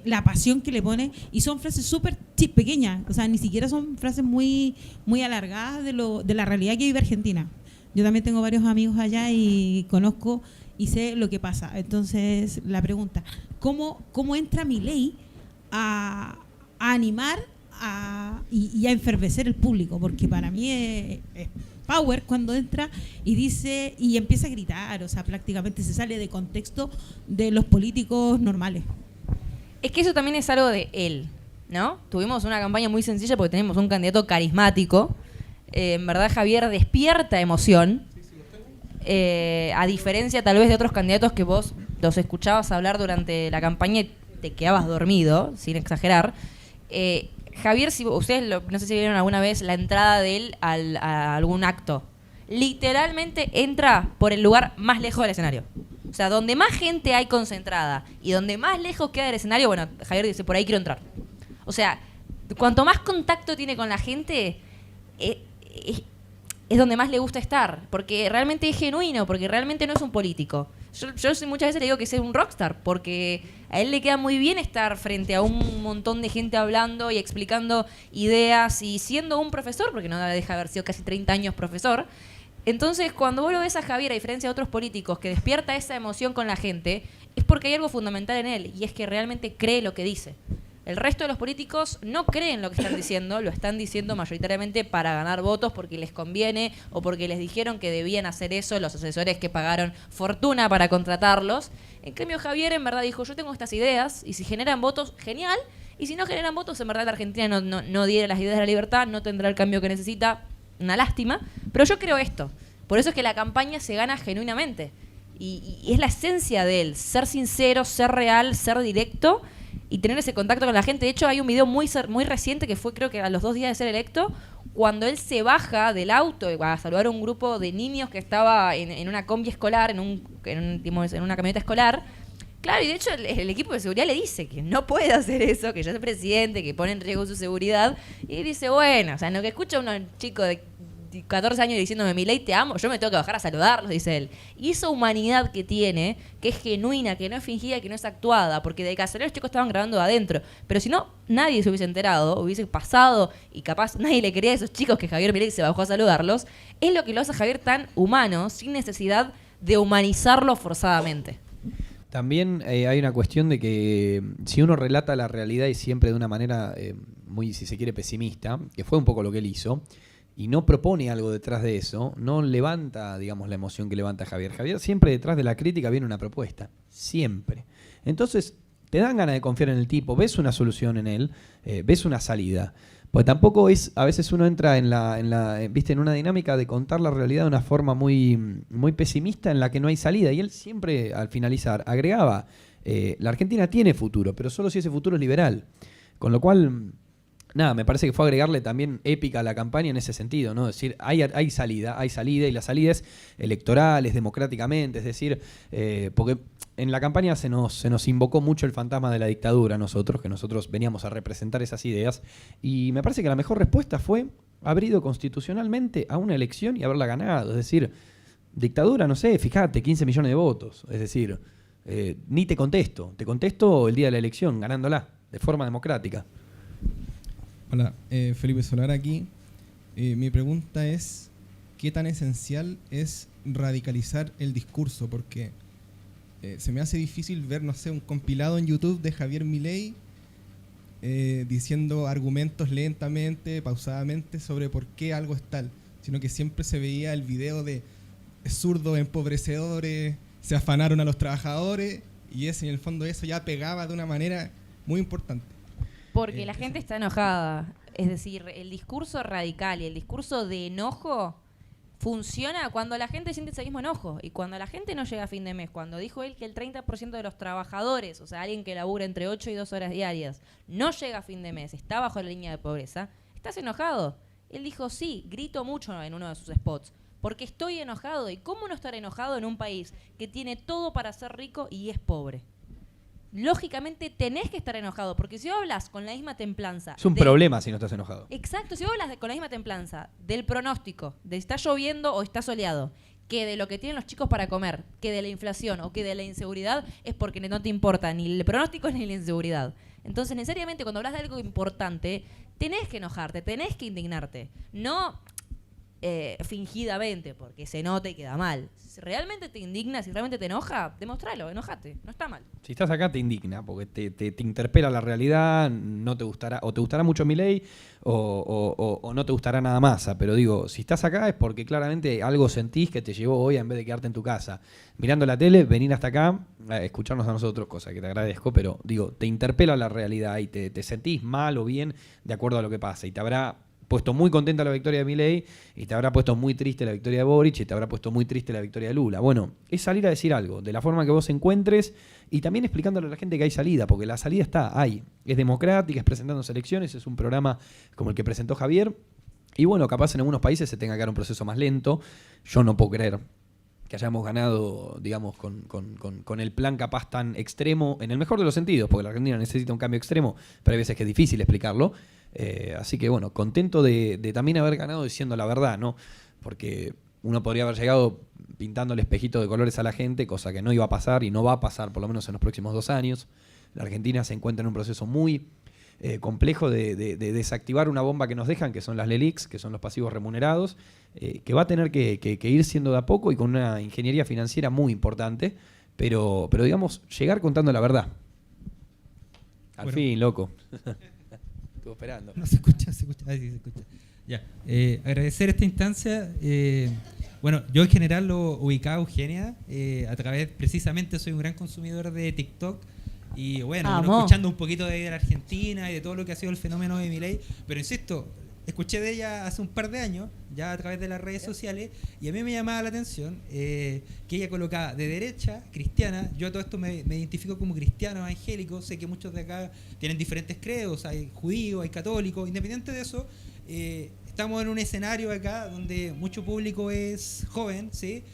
la pasión que le pone y son frases súper pequeñas, o sea, ni siquiera son frases muy, muy alargadas de la realidad que vive Argentina. Yo también tengo varios amigos allá y conozco y sé lo que pasa. Entonces, la pregunta, ¿cómo entra Milei a animar y a enfervecer el público? Porque para mí es power cuando entra y dice y empieza a gritar, o sea, prácticamente se sale de contexto de los políticos normales. Es que eso también es algo de él, ¿no? Tuvimos una campaña muy sencilla porque tenemos un candidato carismático. En verdad Javier despierta emoción, a diferencia tal vez de otros candidatos que vos los escuchabas hablar durante la campaña y te quedabas dormido, sin exagerar. Javier, si ustedes no sé si vieron alguna vez la entrada de él a algún acto. Literalmente entra por el lugar más lejos del escenario. O sea, donde más gente hay concentrada y donde más lejos queda del escenario, bueno, Javier dice, por ahí quiero entrar. O sea, cuanto más contacto tiene con la gente, es donde más le gusta estar. Porque realmente es genuino, porque realmente no es un político. Yo muchas veces le digo que es un rockstar, porque a él le queda muy bien estar frente a un montón de gente hablando y explicando ideas y siendo un profesor, porque no deja de haber sido casi 30 años profesor. Entonces, cuando vos lo ves a Javier, a diferencia de otros políticos, que despierta esa emoción con la gente, es porque hay algo fundamental en él, y es que realmente cree lo que dice. El resto de los políticos no creen lo que están diciendo, lo están diciendo mayoritariamente para ganar votos porque les conviene o porque les dijeron que debían hacer eso los asesores que pagaron fortuna para contratarlos. En cambio, Javier en verdad dijo, yo tengo estas ideas y si generan votos, genial, y si no generan votos, en verdad la Argentina no diera las ideas de la libertad, no tendrá el cambio que necesita, una lástima, pero yo creo esto. Por eso es que la campaña se gana genuinamente y es la esencia de él, ser sincero, ser real, ser directo y tener ese contacto con la gente. De hecho, hay un video muy reciente que fue, creo que a los 2 días de ser electo, cuando él se baja del auto a saludar a un grupo de niños que estaba en una combi escolar, en una camioneta escolar, Claro, y de hecho el equipo de seguridad le dice que no puede hacer eso, que ya es presidente, que pone en riesgo su seguridad. Y dice, bueno, o sea, en lo que escucha un chico de 14 años diciéndome, Milei, te amo, yo me tengo que bajar a saludarlos, dice él. Y esa humanidad que tiene, que es genuina, que no es fingida, que no es actuada, porque de casualidad los chicos estaban grabando de adentro. Pero si no, nadie se hubiese enterado, hubiese pasado, y capaz nadie le quería a esos chicos que Javier Milei se bajó a saludarlos, es lo que lo hace a Javier tan humano, sin necesidad de humanizarlo forzadamente. También hay una cuestión de que si uno relata la realidad y siempre de una manera muy, si se quiere, pesimista, que fue un poco lo que él hizo, y no propone algo detrás de eso, no levanta, digamos, la emoción que levanta Javier. Javier siempre detrás de la crítica viene una propuesta, siempre. Entonces, te dan ganas de confiar en el tipo, ves una solución en él, ves una salida. Pues tampoco es, a veces uno entra ¿viste? En una dinámica de contar la realidad de una forma muy, muy pesimista en la que no hay salida. Y él siempre, al finalizar, agregaba, la Argentina tiene futuro, pero solo si ese futuro es liberal. Con lo cual, nada, me parece que fue agregarle también épica a la campaña en ese sentido, ¿no? Es decir, hay salida, y la salida es electoral, es democráticamente, es decir, porque en la campaña se nos invocó mucho el fantasma de la dictadura que nosotros veníamos a representar esas ideas, y me parece que la mejor respuesta fue haber ido constitucionalmente a una elección y haberla ganado. Es decir, dictadura, no sé, fíjate, 15 millones de votos, es decir, ni te contesto el día de la elección, ganándola, de forma democrática. Hola, Felipe Solar aquí. Mi pregunta es, ¿qué tan esencial es radicalizar el discurso? Porque se me hace difícil ver, no sé, un compilado en YouTube de Javier Milei diciendo argumentos lentamente, pausadamente, sobre por qué algo es tal, sino que siempre se veía el video de zurdos empobrecedores, se afanaron a los trabajadores, y en el fondo eso ya pegaba de una manera muy importante. Porque la gente está enojada. Es decir, el discurso radical y el discurso de enojo funciona cuando la gente siente ese mismo enojo. Y cuando la gente no llega a fin de mes, cuando dijo él que el 30% de los trabajadores, o sea, alguien que labura entre 8 y 2 horas diarias, no llega a fin de mes, está bajo la línea de pobreza, ¿estás enojado? Él dijo, sí, grito mucho en uno de sus spots, porque estoy enojado. ¿Y cómo no estar enojado en un país que tiene todo para ser rico y es pobre? Lógicamente tenés que estar enojado, porque si hablas con la misma templanza... Es un problema si no estás enojado. Exacto, si hablas con la misma templanza del pronóstico, de si está lloviendo o está soleado, que de lo que tienen los chicos para comer, que de la inflación o que de la inseguridad, es porque no te importa ni el pronóstico ni la inseguridad. Entonces, necesariamente, cuando hablas de algo importante, tenés que enojarte, tenés que indignarte. No fingidamente, porque se nota y queda mal. Si realmente te indigna, si realmente te enoja, demostralo, enojate, no está mal. Si estás acá te indigna, porque te interpela la realidad, no te gustará, o te gustará mucho Milei, o no te gustará nada Massa. Pero digo, si estás acá es porque claramente algo sentís que te llevó hoy, en vez de quedarte en tu casa mirando la tele, venir hasta acá a escucharnos a nosotros, cosa que te agradezco, pero digo, te interpela la realidad y te sentís mal o bien de acuerdo a lo que pasa, y te habrá puesto muy contenta la victoria de Milei, y te habrá puesto muy triste la victoria de Boric, y te habrá puesto muy triste la victoria de Lula. Bueno, es salir a decir algo, de la forma que vos encuentres, y también explicándole a la gente que hay salida, porque la salida es democrática, es presentando elecciones, es un programa como el que presentó Javier, y bueno, capaz en algunos países se tenga que dar un proceso más lento. Yo no puedo creer que hayamos ganado, digamos, con el plan capaz tan extremo, en el mejor de los sentidos, porque la Argentina necesita un cambio extremo, pero hay veces que es difícil explicarlo. Así que bueno, contento de también haber ganado diciendo la verdad, ¿no? Porque uno podría haber llegado pintando el espejito de colores a la gente, cosa que no iba a pasar y no va a pasar por lo menos en los próximos 2 años. La Argentina se encuentra en un proceso muy complejo de desactivar una bomba que nos dejan, que son las LELIQs, que son los pasivos remunerados, que va a tener que ir siendo de a poco y con una ingeniería financiera muy importante, pero digamos, llegar contando la verdad. Al fin, loco. Estuve esperando. No se escucha. Ah, sí, se escucha. Ya. Agradecer esta instancia. Bueno, yo en general lo ubicaba a Eugenia. A través, precisamente, soy un gran consumidor de TikTok. Y bueno, escuchando un poquito de la Argentina y de todo lo que ha sido el fenómeno de Milei. Pero insisto, escuché de ella hace un par de años, ya a través de las redes sociales, y a mí me llamaba la atención que ella colocaba de derecha, cristiana. Yo a todo esto me identifico como cristiano evangélico. Sé que muchos de acá tienen diferentes credos, hay judíos, hay católicos. Independiente de eso, estamos en un escenario acá donde mucho público es joven, ¿sí?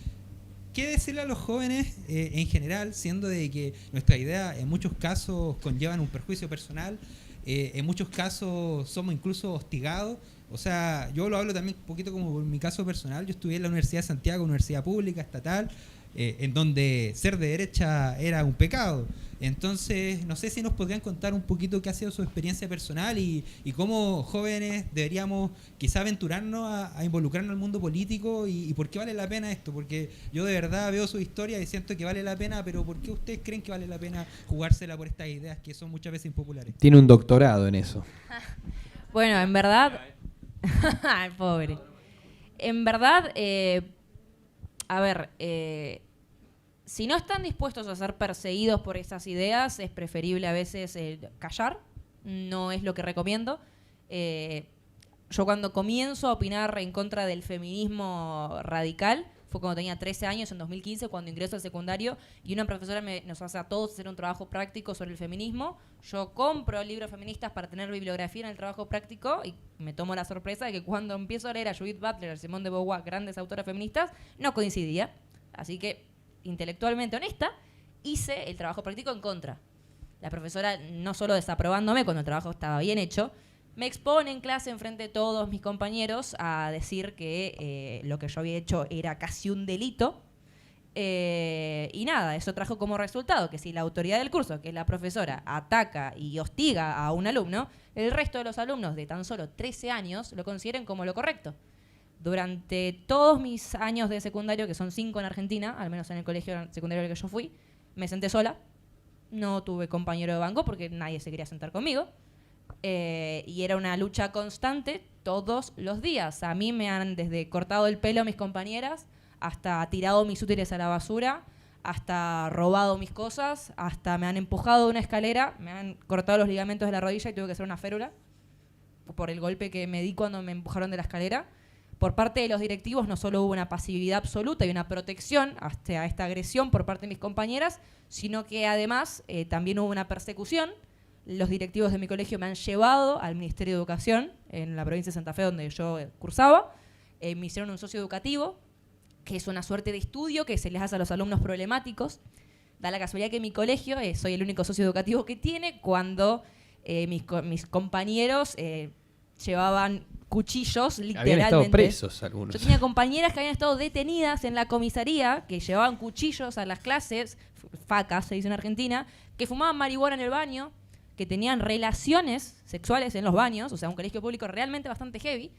¿qué decirle a los jóvenes en general, siendo de que nuestra idea en muchos casos conllevan un perjuicio personal, en muchos casos somos incluso hostigados? O sea, yo lo hablo también un poquito como por mi caso personal. Yo estudié en la Universidad de Santiago, universidad pública, estatal, en donde ser de derecha era un pecado. Entonces, no sé si nos podrían contar un poquito qué ha sido su experiencia personal y cómo jóvenes deberíamos quizá aventurarnos a involucrarnos en el mundo político y por qué vale la pena esto. Porque yo de verdad veo su historia y siento que vale la pena, pero ¿por qué ustedes creen que vale la pena jugársela por estas ideas que son muchas veces impopulares? Tiene un doctorado en eso. Bueno, en verdad... Ay, pobre. En verdad, a ver, si no están dispuestos a ser perseguidos por esas ideas, es preferible a veces callar. No es lo que recomiendo. Yo cuando comienzo a opinar en contra del feminismo radical fue cuando tenía 13 años, en 2015, cuando ingreso al secundario, y una profesora nos hace a todos hacer un trabajo práctico sobre el feminismo. Yo compro libros feministas para tener bibliografía en el trabajo práctico y me tomo la sorpresa de que cuando empiezo a leer a Judith Butler, a Simone de Beauvoir, grandes autoras feministas, no coincidía. Así que, intelectualmente honesta, hice el trabajo práctico en contra. La profesora, no solo desaprobándome cuando el trabajo estaba bien hecho, me expone en clase enfrente de todos mis compañeros a decir que lo que yo había hecho era casi un delito. Y nada, eso trajo como resultado que si la autoridad del curso, que es la profesora, ataca y hostiga a un alumno, el resto de los alumnos de tan solo 13 años lo consideren como lo correcto. Durante todos mis años de secundario, que son 5 en Argentina, al menos en el colegio secundario al que yo fui, me senté sola. No tuve compañero de banco porque nadie se quería sentar conmigo. Y era una lucha constante todos los días. A mí me han desde cortado el pelo a mis compañeras, hasta tirado mis útiles a la basura, hasta robado mis cosas, hasta me han empujado de una escalera, me han cortado los ligamentos de la rodilla y tuve que hacer una férula por el golpe que me di cuando me empujaron de la escalera. Por parte de los directivos no solo hubo una pasividad absoluta y una protección hasta esta agresión por parte de mis compañeras, sino que además también hubo una persecución. Los directivos de mi colegio me han llevado al Ministerio de Educación en la provincia de Santa Fe, donde yo cursaba. Me hicieron un socio educativo, que es una suerte de estudio que se les hace a los alumnos problemáticos. Da la casualidad que en mi colegio soy el único socio educativo que tiene cuando mis compañeros llevaban cuchillos, literalmente. Habían estado presos algunos. Yo tenía compañeras que habían estado detenidas en la comisaría, que llevaban cuchillos a las clases, facas se dice en Argentina, que fumaban marihuana en el baño, que tenían relaciones sexuales en los baños, o sea, un colegio público realmente bastante heavy,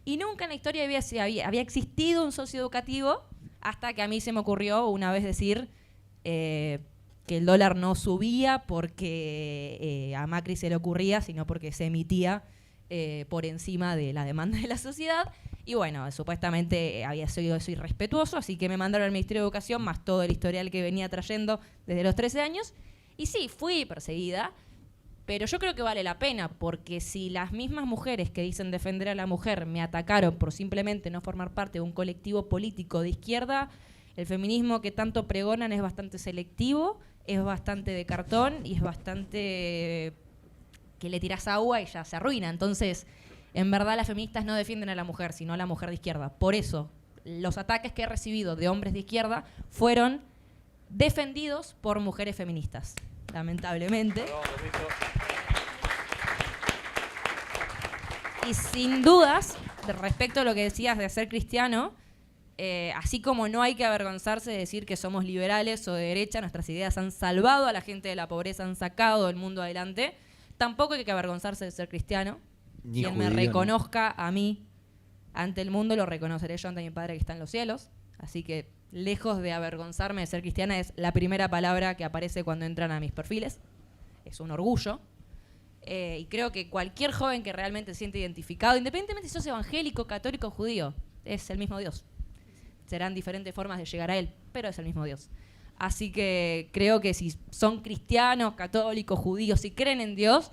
y nunca en la historia había existido un socio educativo hasta que a mí se me ocurrió una vez decir que el dólar no subía porque a Macri se le ocurría, sino porque se emitía por encima de la demanda de la sociedad. Y bueno, supuestamente había sido eso irrespetuoso, así que me mandaron al Ministerio de Educación, más todo el historial que venía trayendo desde los 13 años. Y sí, fui perseguida. Pero yo creo que vale la pena, porque si las mismas mujeres que dicen defender a la mujer me atacaron por simplemente no formar parte de un colectivo político de izquierda, el feminismo que tanto pregonan es bastante selectivo, es bastante de cartón y es bastante que le tiras agua y ya se arruina. Entonces, en verdad las feministas no defienden a la mujer, sino a la mujer de izquierda. Por eso, los ataques que he recibido de hombres de izquierda fueron defendidos por mujeres feministas. Lamentablemente. Y sin dudas, respecto a lo que decías de ser cristiano, así como no hay que avergonzarse de decir que somos liberales o de derecha, nuestras ideas han salvado a la gente de la pobreza, han sacado el mundo adelante, tampoco hay que avergonzarse de ser cristiano. Ni Quien judío, me reconozca a mí ante el mundo, lo reconoceré yo ante mi Padre que está en los cielos. Así que, lejos de avergonzarme de ser cristiana, es la primera palabra que aparece cuando entran a mis perfiles. Es un orgullo. Y creo que cualquier joven que realmente se siente identificado, independientemente si sos evangélico, católico o judío, es el mismo Dios. Serán diferentes formas de llegar a Él, pero es el mismo Dios. Así que creo que si son cristianos, católicos, judíos, si creen en Dios,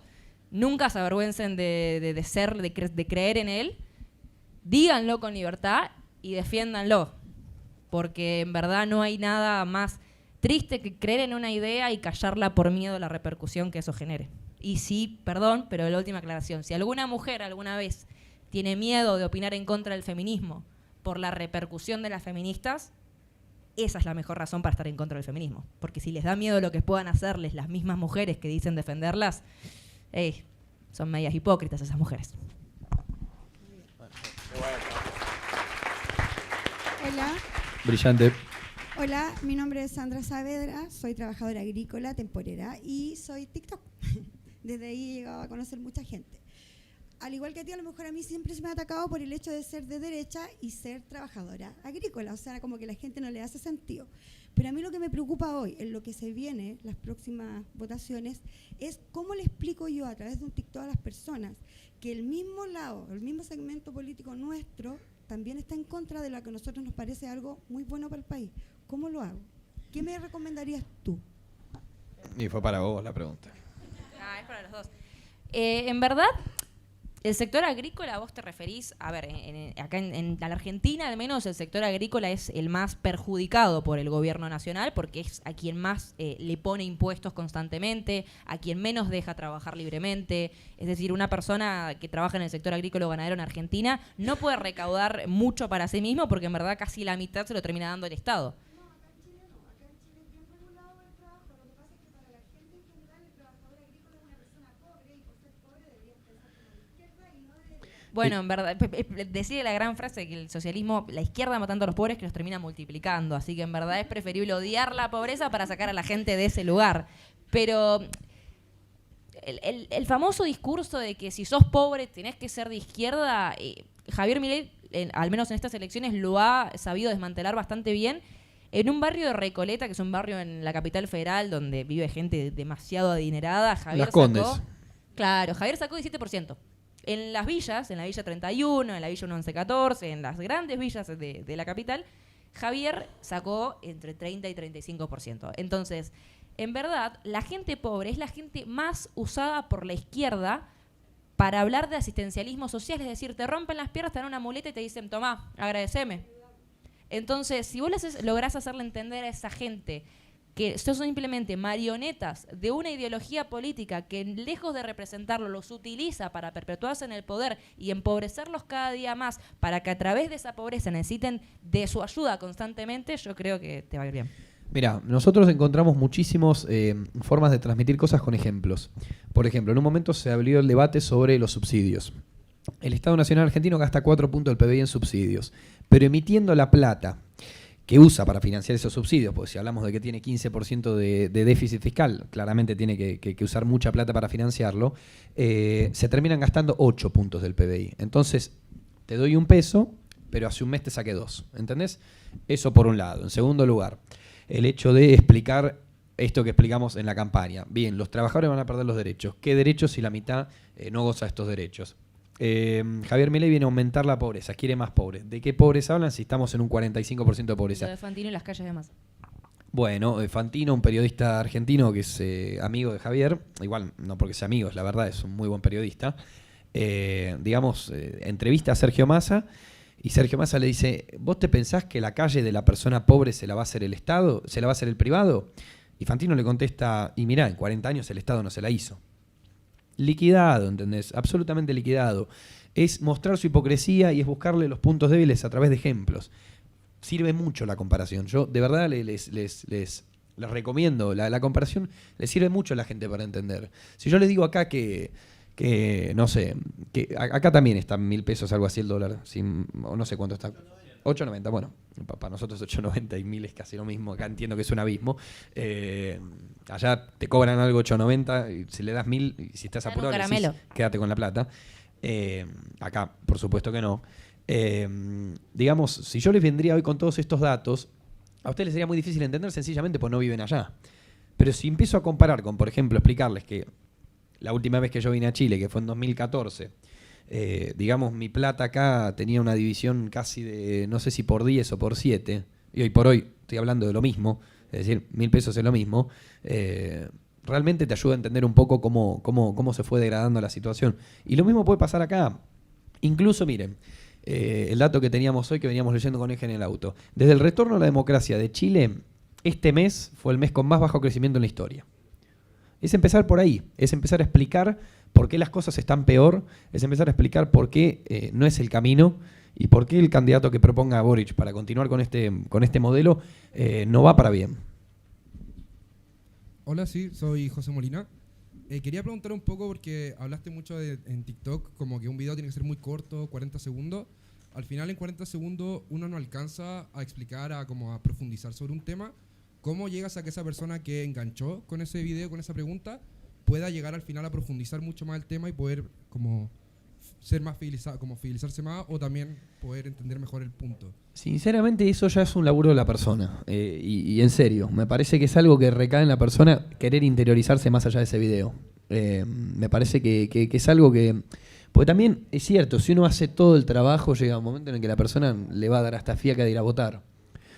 nunca se avergüencen de creer en Él. Díganlo con libertad y defiéndanlo. Porque en verdad no hay nada más triste que creer en una idea y callarla por miedo a la repercusión que eso genere. Y sí, perdón, pero la última aclaración. Si alguna mujer alguna vez tiene miedo de opinar en contra del feminismo por la repercusión de las feministas, esa es la mejor razón para estar en contra del feminismo. Porque si les da miedo lo que puedan hacerles las mismas mujeres que dicen defenderlas, son medias hipócritas esas mujeres. Hola. Brillante. Hola, mi nombre es Sandra Saavedra, soy trabajadora agrícola temporera y soy TikTok. Desde ahí he llegado a conocer mucha gente. Al igual que a ti, a lo mejor a mí siempre se me ha atacado por el hecho de ser de derecha y ser trabajadora agrícola. O sea, como que la gente no le hace sentido. Pero a mí lo que me preocupa hoy, en lo que se viene, las próximas votaciones, es cómo le explico yo a través de un TikTok a las personas que el mismo lado, el mismo segmento político nuestro, también está en contra de lo que a nosotros nos parece algo muy bueno para el país. ¿Cómo lo hago? ¿Qué me recomendarías tú? Y fue para vos la pregunta. Es para los dos. En verdad, el sector agrícola, vos te referís, a ver, acá en la Argentina al menos el sector agrícola es el más perjudicado por el gobierno nacional porque es a quien más le pone impuestos constantemente, a quien menos deja trabajar libremente. Es decir, una persona que trabaja en el sector agrícola o ganadero en Argentina no puede recaudar mucho para sí mismo porque en verdad casi la mitad se lo termina dando el Estado. Bueno, en verdad, decide la gran frase que el socialismo, la izquierda matando a los pobres que los termina multiplicando. Así que en verdad es preferible odiar la pobreza para sacar a la gente de ese lugar. Pero el famoso discurso de que si sos pobre tenés que ser de izquierda, Javier Milei, al menos en estas elecciones, lo ha sabido desmantelar bastante bien. En un barrio de Recoleta, que es un barrio en la capital federal donde vive gente demasiado adinerada, Javier Las Condes. Javier sacó 17%. En las villas, en la Villa 31, en la Villa 1114, en las grandes villas de la capital, Javier sacó entre 30 y 35%. Entonces, en verdad, la gente pobre es la gente más usada por la izquierda para hablar de asistencialismo social. Es decir, te rompen las piernas, te dan una muleta y te dicen, tomá, agradeceme. Entonces, si vos lográs hacerle entender a esa gente que son simplemente marionetas de una ideología política que lejos de representarlo los utiliza para perpetuarse en el poder y empobrecerlos cada día más para que a través de esa pobreza necesiten de su ayuda constantemente, yo creo que te va a ir bien. Mira, nosotros encontramos muchísimas formas de transmitir cosas con ejemplos. Por ejemplo, en un momento se abrió el debate sobre los subsidios. El Estado Nacional Argentino gasta 4 puntos del PBI en subsidios, pero emitiendo la plata que usa para financiar esos subsidios, porque si hablamos de que tiene 15% de déficit fiscal, claramente tiene que usar mucha plata para financiarlo, se terminan gastando 8 puntos del PBI. Entonces, te doy un peso, pero hace un mes te saqué 2, ¿entendés? Eso por un lado. En segundo lugar, el hecho de explicar esto que explicamos en la campaña. Bien, los trabajadores van a perder los derechos. ¿Qué derechos si la mitad no goza de estos derechos? Javier Milei viene a aumentar la pobreza, quiere más pobres. ¿De qué pobres hablan si estamos en un 45% de pobreza? Lo de Fantino y las calles de Massa. Bueno, Fantino, un periodista argentino que es amigo de Javier, igual no porque sea amigo, es la verdad, es un muy buen periodista, entrevista a Sergio Massa y Sergio Massa le dice, ¿vos te pensás que la calle de la persona pobre se la va a hacer el Estado? ¿Se la va a hacer el privado? Y Fantino le contesta, y mirá, en 40 años el Estado no se la hizo. Liquidado, ¿entendés? Absolutamente liquidado. Es mostrar su hipocresía y es buscarle los puntos débiles a través de ejemplos. Sirve mucho la comparación. Yo de verdad les recomiendo. La comparación les sirve mucho a la gente para entender. Si yo les digo acá que no sé, que acá también está 1.000 pesos, algo así el dólar, o no sé cuánto está. 8.90, bueno, para nosotros 8.90 y 1.000 es casi lo mismo, acá entiendo que es un abismo. Allá te cobran algo 8.90 y si le das 1.000, y si estás apurado, le decís, quédate con la plata. Acá, por supuesto que no. Digamos, si yo les vendría hoy con todos estos datos, a ustedes les sería muy difícil entender sencillamente porque no viven allá. Pero si empiezo a comparar con, por ejemplo, explicarles que la última vez que yo vine a Chile, que fue en 2014, digamos, mi plata acá tenía una división casi de, no sé si por 10 o por 7, y hoy por hoy estoy hablando de lo mismo, es decir, 1.000 pesos es lo mismo, realmente te ayuda a entender un poco cómo se fue degradando la situación. Y lo mismo puede pasar acá. Incluso, miren, el dato que teníamos hoy, que veníamos leyendo con Eje en el auto. Desde el retorno a la democracia de Chile, este mes fue el mes con más bajo crecimiento en la historia. Es empezar por ahí, es empezar a explicar por qué las cosas están peor, es empezar a explicar por qué no es el camino y por qué el candidato que proponga a Boric para continuar con este modelo no va para bien. Hola, sí, soy José Molina. Quería preguntar un poco porque hablaste mucho en TikTok como que un video tiene que ser muy corto, 40 segundos. Al final en 40 segundos uno no alcanza a explicar, a profundizar sobre un tema. ¿Cómo llegas a que esa persona que enganchó con ese video, con esa pregunta, pueda llegar al final a profundizar mucho más el tema y poder como ser más fidelizado, como fidelizarse más, o también poder entender mejor el punto? Sinceramente eso ya es un laburo de la persona, y en serio, me parece que es algo que recae en la persona querer interiorizarse más allá de ese video. Me parece que es algo que... Porque también es cierto, si uno hace todo el trabajo, llega un momento en el que la persona le va a dar hasta fiaca de ir a votar.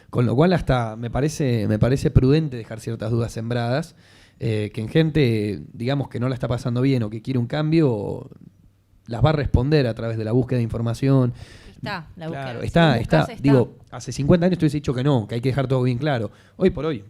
Con lo cual hasta me parece prudente dejar ciertas dudas sembradas, que en gente, digamos, que no la está pasando bien o que quiere un cambio, las va a responder a través de la búsqueda de información. Está, la búsqueda. Claro, Si está. buscas, Digo, hace 50 años te hubiese dicho que no, que hay que dejar todo bien claro. Hoy por hoy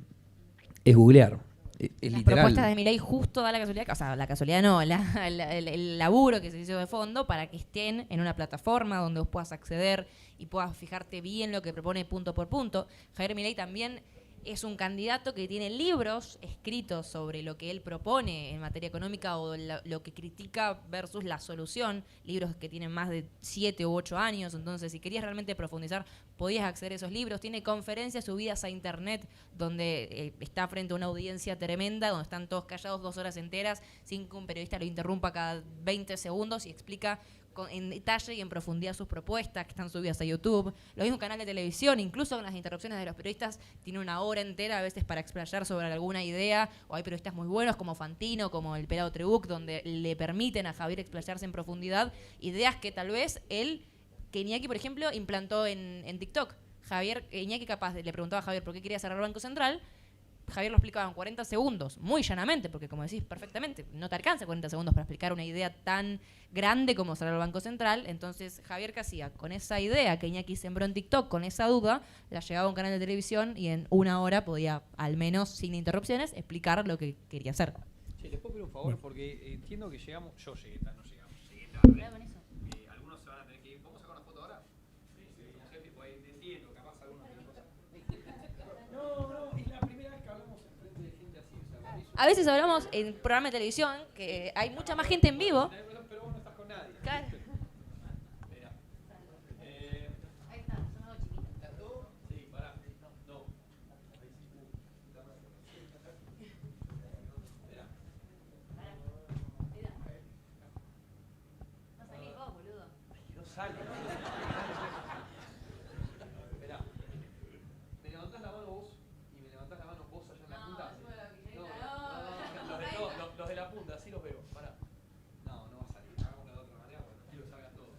es googlear. Es Las literal. propuestas de Milei justo da la casualidad, o sea, la casualidad no, el laburo que se hizo de fondo para que estén en una plataforma donde vos puedas acceder y puedas fijarte bien lo que propone punto por punto. Javier Milei también es un candidato que tiene libros escritos sobre lo que él propone en materia económica o lo que critica versus la solución, libros que tienen más de 7 u 8 años, entonces si querías realmente profundizar podías acceder a esos libros. Tiene conferencias subidas a internet donde está frente a una audiencia tremenda, donde están todos callados 2 horas enteras sin que un periodista lo interrumpa cada 20 segundos y explica en detalle y en profundidad sus propuestas que están subidas a YouTube. Lo mismo canal de televisión, incluso con las interrupciones de los periodistas, tiene una hora entera a veces para explayar sobre alguna idea, o hay periodistas muy buenos como Fantino, como el Pelado Trebuch, donde le permiten a Javier explayarse en profundidad ideas que tal vez que Iñaki, por ejemplo, implantó en TikTok. Iñaki le preguntaba a Javier por qué quería cerrar el Banco Central. Javier lo explicaba en 40 segundos, muy llanamente, porque como decís perfectamente, no te alcanza 40 segundos para explicar una idea tan grande como cerrar el Banco Central. Entonces, Javier, ¿qué hacía? Con esa idea que Iñaki sembró en TikTok, con esa duda, la llevaba a un canal de televisión y en 1 hora podía, al menos sin interrupciones, explicar lo que quería hacer. Che, ¿les puedo pedir un favor? Bueno. Porque entiendo que llegamos... Yo llegué tarde, no llegamos. Llegué tarde. Algunos se van a tener que ir. ¿Podemos sacar una foto ahora? Sí, no sé, tipo, entiendo, capaz algunos tienen cosas. No, es la primera vez que hablamos enfrente de gente así. O sea, A veces hablamos en programa de televisión, que hay mucha más gente en vivo. Pero vos no estás con nadie. Claro. Mira. Ahí está, son las 2 chiquitas. ¿Estás todo? Sí, pará. No. No salís vos, boludo. No sale. Esperá. ¿Me levantás la mano vos? ¿Y me levantás la mano vos allá en la punta? Los de la punta, así los veo. Pará. No va a salir. Hagámoslo de otra manera porque no quiero que salgan todos.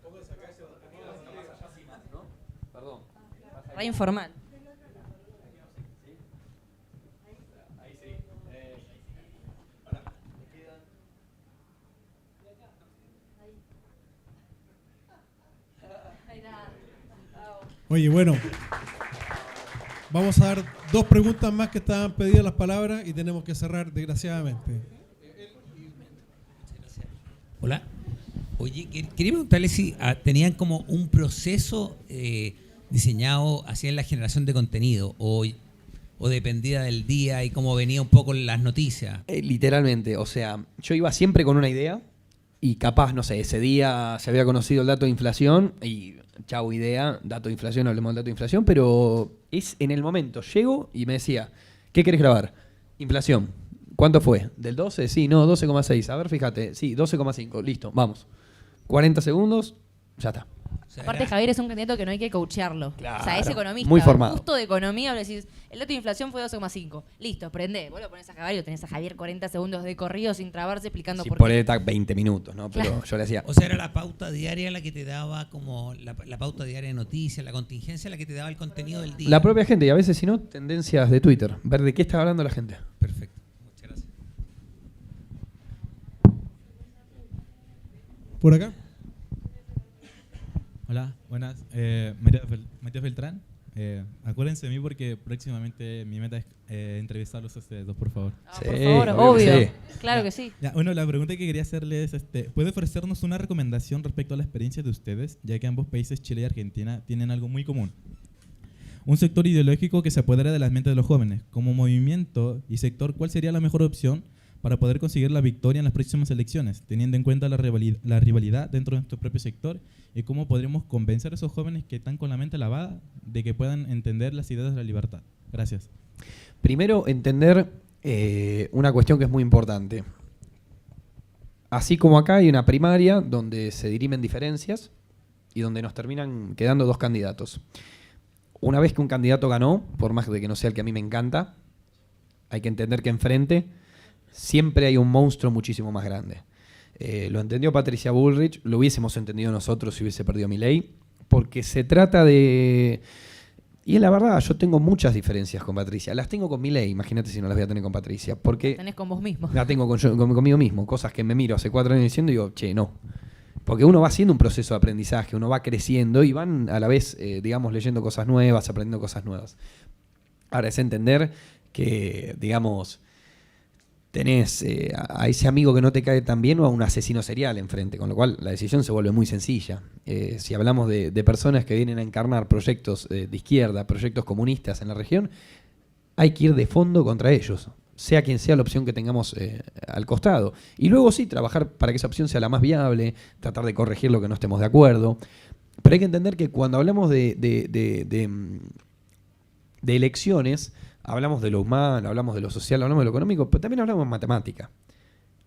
Pongo de sacar ese más allá así más, ¿no? Perdón. Re informal. Ahí sí. Pará. Me quedan... Oye, bueno, vamos a dar 2 preguntas más que estaban pedidas las palabras y tenemos que cerrar, desgraciadamente. Hola. Oye, quería preguntarle si tenían como un proceso diseñado hacia la generación de contenido o dependía del día y cómo venía un poco las noticias. Literalmente, o sea, yo iba siempre con una idea y capaz, no sé, ese día se había conocido el dato de inflación y chau idea, dato de inflación, hablemos del dato de inflación, pero es en el momento, llego y me decía, ¿qué querés grabar? Inflación. ¿Cuánto fue? ¿Del 12? Sí, no, 12,6. A ver, fíjate, sí, 12,5. Listo, vamos. 40 segundos, ya está. Aparte, Javier es un candidato que no hay que coachearlo. Claro, o sea, es economista. muy formado. Justo de economía, le decís, el dato de inflación fue 12,5. Listo, prendé. Vos lo pones a Javier y lo tenés a Javier 40 segundos de corrido sin trabarse explicando Sí, por por qué. él está 20 minutos, ¿no? Pero yo le decía... O sea, era la pauta diaria la que te daba como la pauta diaria de noticias, la contingencia la que te daba el contenido del día. La propia gente, y a veces si no, tendencias de Twitter. Ver de qué está hablando la gente. Perfecto. Muchas gracias. ¿Por acá? Hola, buenas. Matías Beltrán. Acuérdense de mí porque próximamente mi meta es entrevistarlos a ustedes dos, por favor. Sí, por favor, obvio. Sí. Claro que sí. Ya, bueno, la pregunta que quería hacerle es, ¿puede ofrecernos una recomendación respecto a la experiencia de ustedes, ya que ambos países, Chile y Argentina, tienen algo muy común? Un sector ideológico que se apodera de las mentes de los jóvenes. Como movimiento y sector, ¿cuál sería la mejor opción para poder conseguir la victoria en las próximas elecciones, teniendo en cuenta la rivalidad dentro de nuestro propio sector? ¿Y cómo podremos convencer a esos jóvenes que están con la mente lavada de que puedan entender las ideas de la libertad? Gracias. Primero, entender una cuestión que es muy importante. Así como acá hay una primaria donde se dirimen diferencias y donde nos terminan quedando dos candidatos. Una vez que un candidato ganó, por más de que no sea el que a mí me encanta, hay que entender que enfrente siempre hay un monstruo muchísimo más grande. Lo entendió Patricia Bullrich, lo hubiésemos entendido nosotros si hubiese perdido Milei, porque se trata de... Y es la verdad, yo tengo muchas diferencias con Patricia. Las tengo con Milei, imagínate si no las voy a tener con Patricia. Porque las tenés con vos mismo. La tengo conmigo mismo, cosas que me miro hace 4 años diciendo y digo, che, no. Porque uno va haciendo un proceso de aprendizaje, uno va creciendo y van a la vez, digamos, leyendo cosas nuevas, aprendiendo cosas nuevas. Ahora es entender que, digamos, tenés a ese amigo que no te cae tan bien o a un asesino serial enfrente, con lo cual la decisión se vuelve muy sencilla. Si hablamos de personas que vienen a encarnar proyectos de izquierda, proyectos comunistas en la región, hay que ir de fondo contra ellos, sea quien sea la opción que tengamos al costado. Y luego sí, trabajar para que esa opción sea la más viable, tratar de corregir lo que no estemos de acuerdo. Pero hay que entender que cuando hablamos de elecciones, hablamos de lo humano, hablamos de lo social, hablamos de lo económico, pero también hablamos de matemática.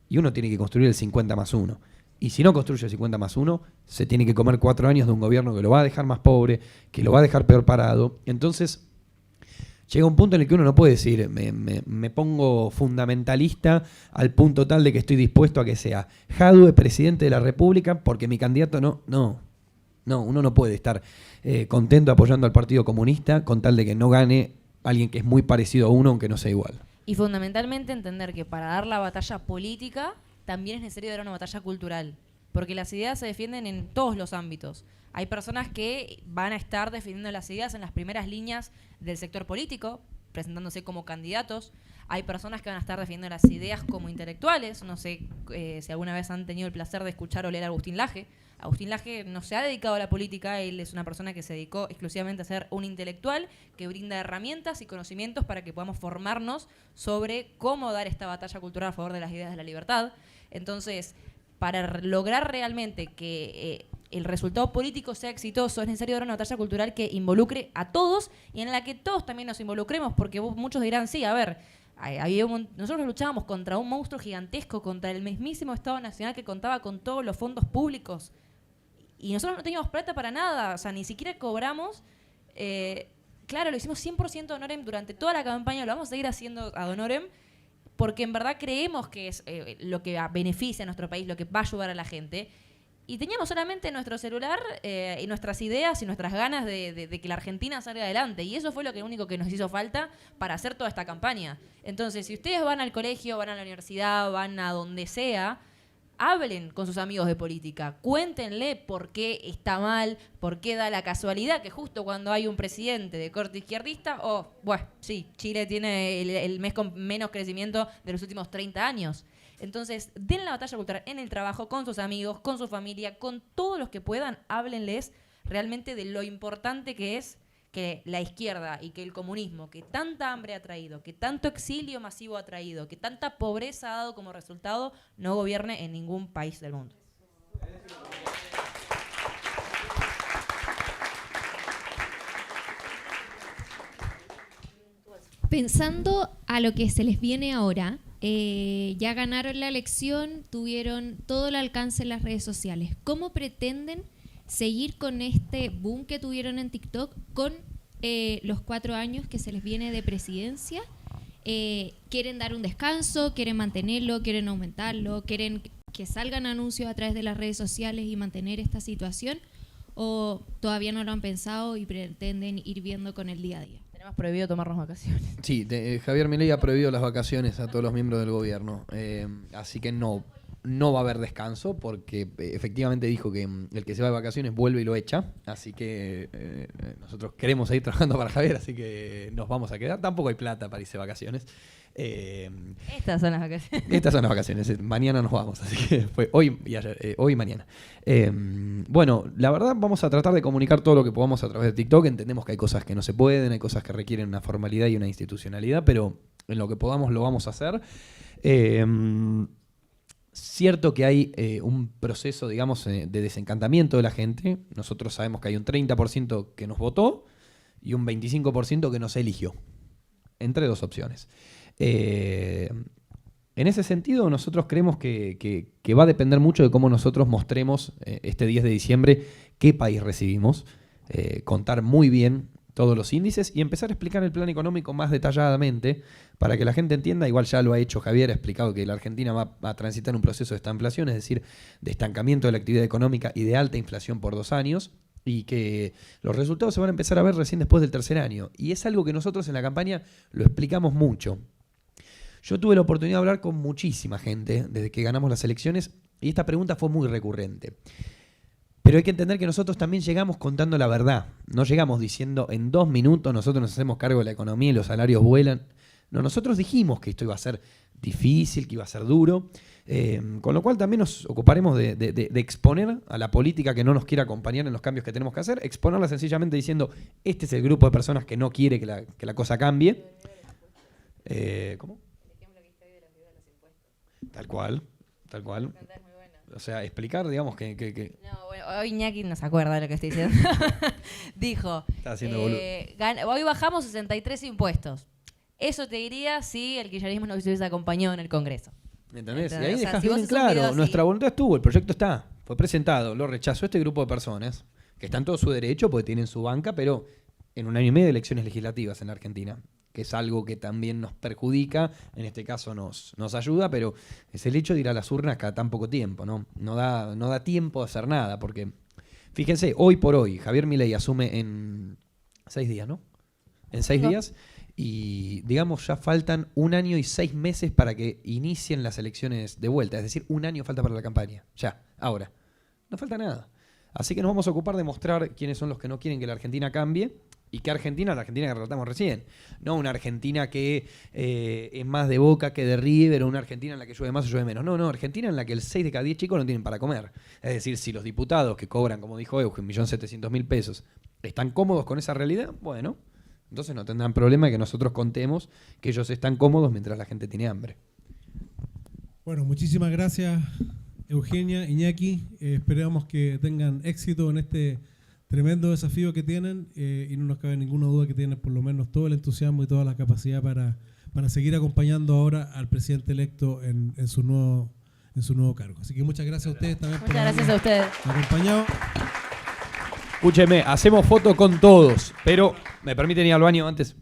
Y uno tiene que construir el 50+1. Y si no construye el 50+1, se tiene que comer 4 años de un gobierno que lo va a dejar más pobre, que lo va a dejar peor parado. Entonces, llega un punto en el que uno no puede decir, me pongo fundamentalista al punto tal de que estoy dispuesto a que sea Jadwe presidente de la República porque mi candidato no. No, uno no puede estar contento apoyando al Partido Comunista con tal de que no gane alguien que es muy parecido a uno, aunque no sea igual. Y fundamentalmente entender que para dar la batalla política también es necesario dar una batalla cultural, porque las ideas se defienden en todos los ámbitos. Hay personas que van a estar defendiendo las ideas en las primeras líneas del sector político, presentándose como candidatos. Hay personas que van a estar defendiendo las ideas como intelectuales. No sé si alguna vez han tenido el placer de escuchar o leer a Agustín Laje. Agustín Laje no se ha dedicado a la política, él es una persona que se dedicó exclusivamente a ser un intelectual que brinda herramientas y conocimientos para que podamos formarnos sobre cómo dar esta batalla cultural a favor de las ideas de la libertad. Entonces, para lograr realmente que el resultado político sea exitoso, es necesario dar una batalla cultural que involucre a todos y en la que todos también nos involucremos, porque muchos dirán, sí, a ver, nosotros luchábamos contra un monstruo gigantesco, contra el mismísimo Estado Nacional que contaba con todos los fondos públicos. Y nosotros no teníamos plata para nada, o sea, ni siquiera cobramos. Claro, lo hicimos 100% ad honorem durante toda la campaña, lo vamos a seguir haciendo ad honorem, porque en verdad creemos que es lo que beneficia a nuestro país, lo que va a ayudar a la gente. Y teníamos solamente nuestro celular y nuestras ideas y nuestras ganas de que la Argentina salga adelante. Y eso fue lo único que nos hizo falta para hacer toda esta campaña. Entonces, si ustedes van al colegio, van a la universidad, van a donde sea, hablen con sus amigos de política, cuéntenle por qué está mal, por qué da la casualidad que justo cuando hay un presidente de corte izquierdista, sí, Chile tiene el mes con menos crecimiento de los últimos 30 años. Entonces, den la batalla cultural en el trabajo, con sus amigos, con su familia, con todos los que puedan, háblenles realmente de lo importante que es que la izquierda y que el comunismo, que tanta hambre ha traído, que tanto exilio masivo ha traído, que tanta pobreza ha dado como resultado, no gobierne en ningún país del mundo. Pensando a lo que se les viene ahora, ya ganaron la elección, tuvieron todo el alcance en las redes sociales. ¿Cómo pretenden seguir con este boom que tuvieron en TikTok con los 4 años que se les viene de presidencia? ¿Quieren dar un descanso? ¿Quieren mantenerlo? ¿Quieren aumentarlo? ¿Quieren que salgan anuncios a través de las redes sociales y mantener esta situación? ¿O todavía no lo han pensado y pretenden ir viendo con el día a día? Tenemos prohibido tomarnos vacaciones. Sí, Javier Milei ha prohibido las vacaciones a todos los miembros del gobierno. Así que no no va a haber descanso porque efectivamente dijo que el que se va de vacaciones vuelve y lo echa. Así que nosotros queremos seguir trabajando para Javier, así que nos vamos a quedar. Tampoco hay plata para irse de vacaciones. Estas son las vacaciones. Estas son las vacaciones. Mañana nos vamos, así que fue hoy y ayer, hoy y mañana. Bueno, la verdad vamos a tratar de comunicar todo lo que podamos a través de TikTok. Entendemos que hay cosas que no se pueden, hay cosas que requieren una formalidad y una institucionalidad, pero en lo que podamos lo vamos a hacer. Cierto que hay un proceso, digamos, de desencantamiento de la gente. Nosotros sabemos que hay un 30% que nos votó y un 25% que nos eligió, entre dos opciones. En ese sentido, nosotros creemos que va a depender mucho de cómo nosotros mostremos este 10 de diciembre qué país recibimos, contar muy bien todos los índices y empezar a explicar el plan económico más detalladamente para que la gente entienda. Igual ya lo ha hecho Javier, ha explicado que la Argentina va a transitar un proceso de estanflación, es decir, de estancamiento de la actividad económica y de alta inflación por 2 años, y que los resultados se van a empezar a ver recién después del tercer año. Y es algo que nosotros en la campaña lo explicamos mucho. Yo tuve la oportunidad de hablar con muchísima gente desde que ganamos las elecciones y esta pregunta fue muy recurrente. Pero hay que entender que nosotros también llegamos contando la verdad. No llegamos diciendo en 2 minutos nosotros nos hacemos cargo de la economía y los salarios vuelan. No, nosotros dijimos que esto iba a ser difícil, que iba a ser duro. Con lo cual también nos ocuparemos de exponer a la política que no nos quiere acompañar en los cambios que tenemos que hacer. Exponerla sencillamente diciendo, este es el grupo de personas que no quiere que la cosa cambie. ¿Cómo? Tal cual, tal cual. O sea, explicar, digamos, que... No, bueno, hoy Iñaki no se acuerda de lo que estoy diciendo. Dijo, Está haciendo boludo. Hoy bajamos 63 impuestos. Eso te diría si el kirchnerismo nos hubiese acompañado en el Congreso. ¿Entendés? Y ¿Entendés? ahí O sea, dejas si vos bien haces un claro, video así- nuestra voluntad estuvo, el proyecto está, fue presentado, lo rechazó este grupo de personas, que están en todo su derecho porque tienen su banca, pero en 1 año y medio de elecciones legislativas en la Argentina, que es algo que también nos perjudica, en este caso nos ayuda, pero es el hecho de ir a las urnas cada tan poco tiempo, ¿no? No da tiempo de hacer nada, porque fíjense, hoy por hoy, Javier Milei asume en 6 días, ¿no? En 6 días, y digamos ya faltan 1 año y 6 meses para que inicien las elecciones de vuelta, es decir, 1 año falta para la campaña, ya, ahora, no falta nada. Así que nos vamos a ocupar de mostrar quiénes son los que no quieren que la Argentina cambie. ¿Y qué Argentina? La Argentina que relatamos recién. No una Argentina que es más de Boca que de River, o una Argentina en la que llueve más o llueve menos. No, Argentina en la que el 6 de cada 10 chicos no tienen para comer. Es decir, si los diputados que cobran, como dijo Eugen, 1.700.000 pesos, están cómodos con esa realidad, bueno, entonces no tendrán problema que nosotros contemos que ellos están cómodos mientras la gente tiene hambre. Bueno, muchísimas gracias, Eugenia, Iñaki. Esperamos que tengan éxito en este tremendo desafío que tienen y no nos cabe ninguna duda que tienen por lo menos todo el entusiasmo y toda la capacidad para seguir acompañando ahora al presidente electo en su nuevo cargo. Así que muchas gracias a ustedes también por gracias a ustedes. acompañado. Escúcheme, hacemos foto con todos, pero ¿me permiten ir al baño antes?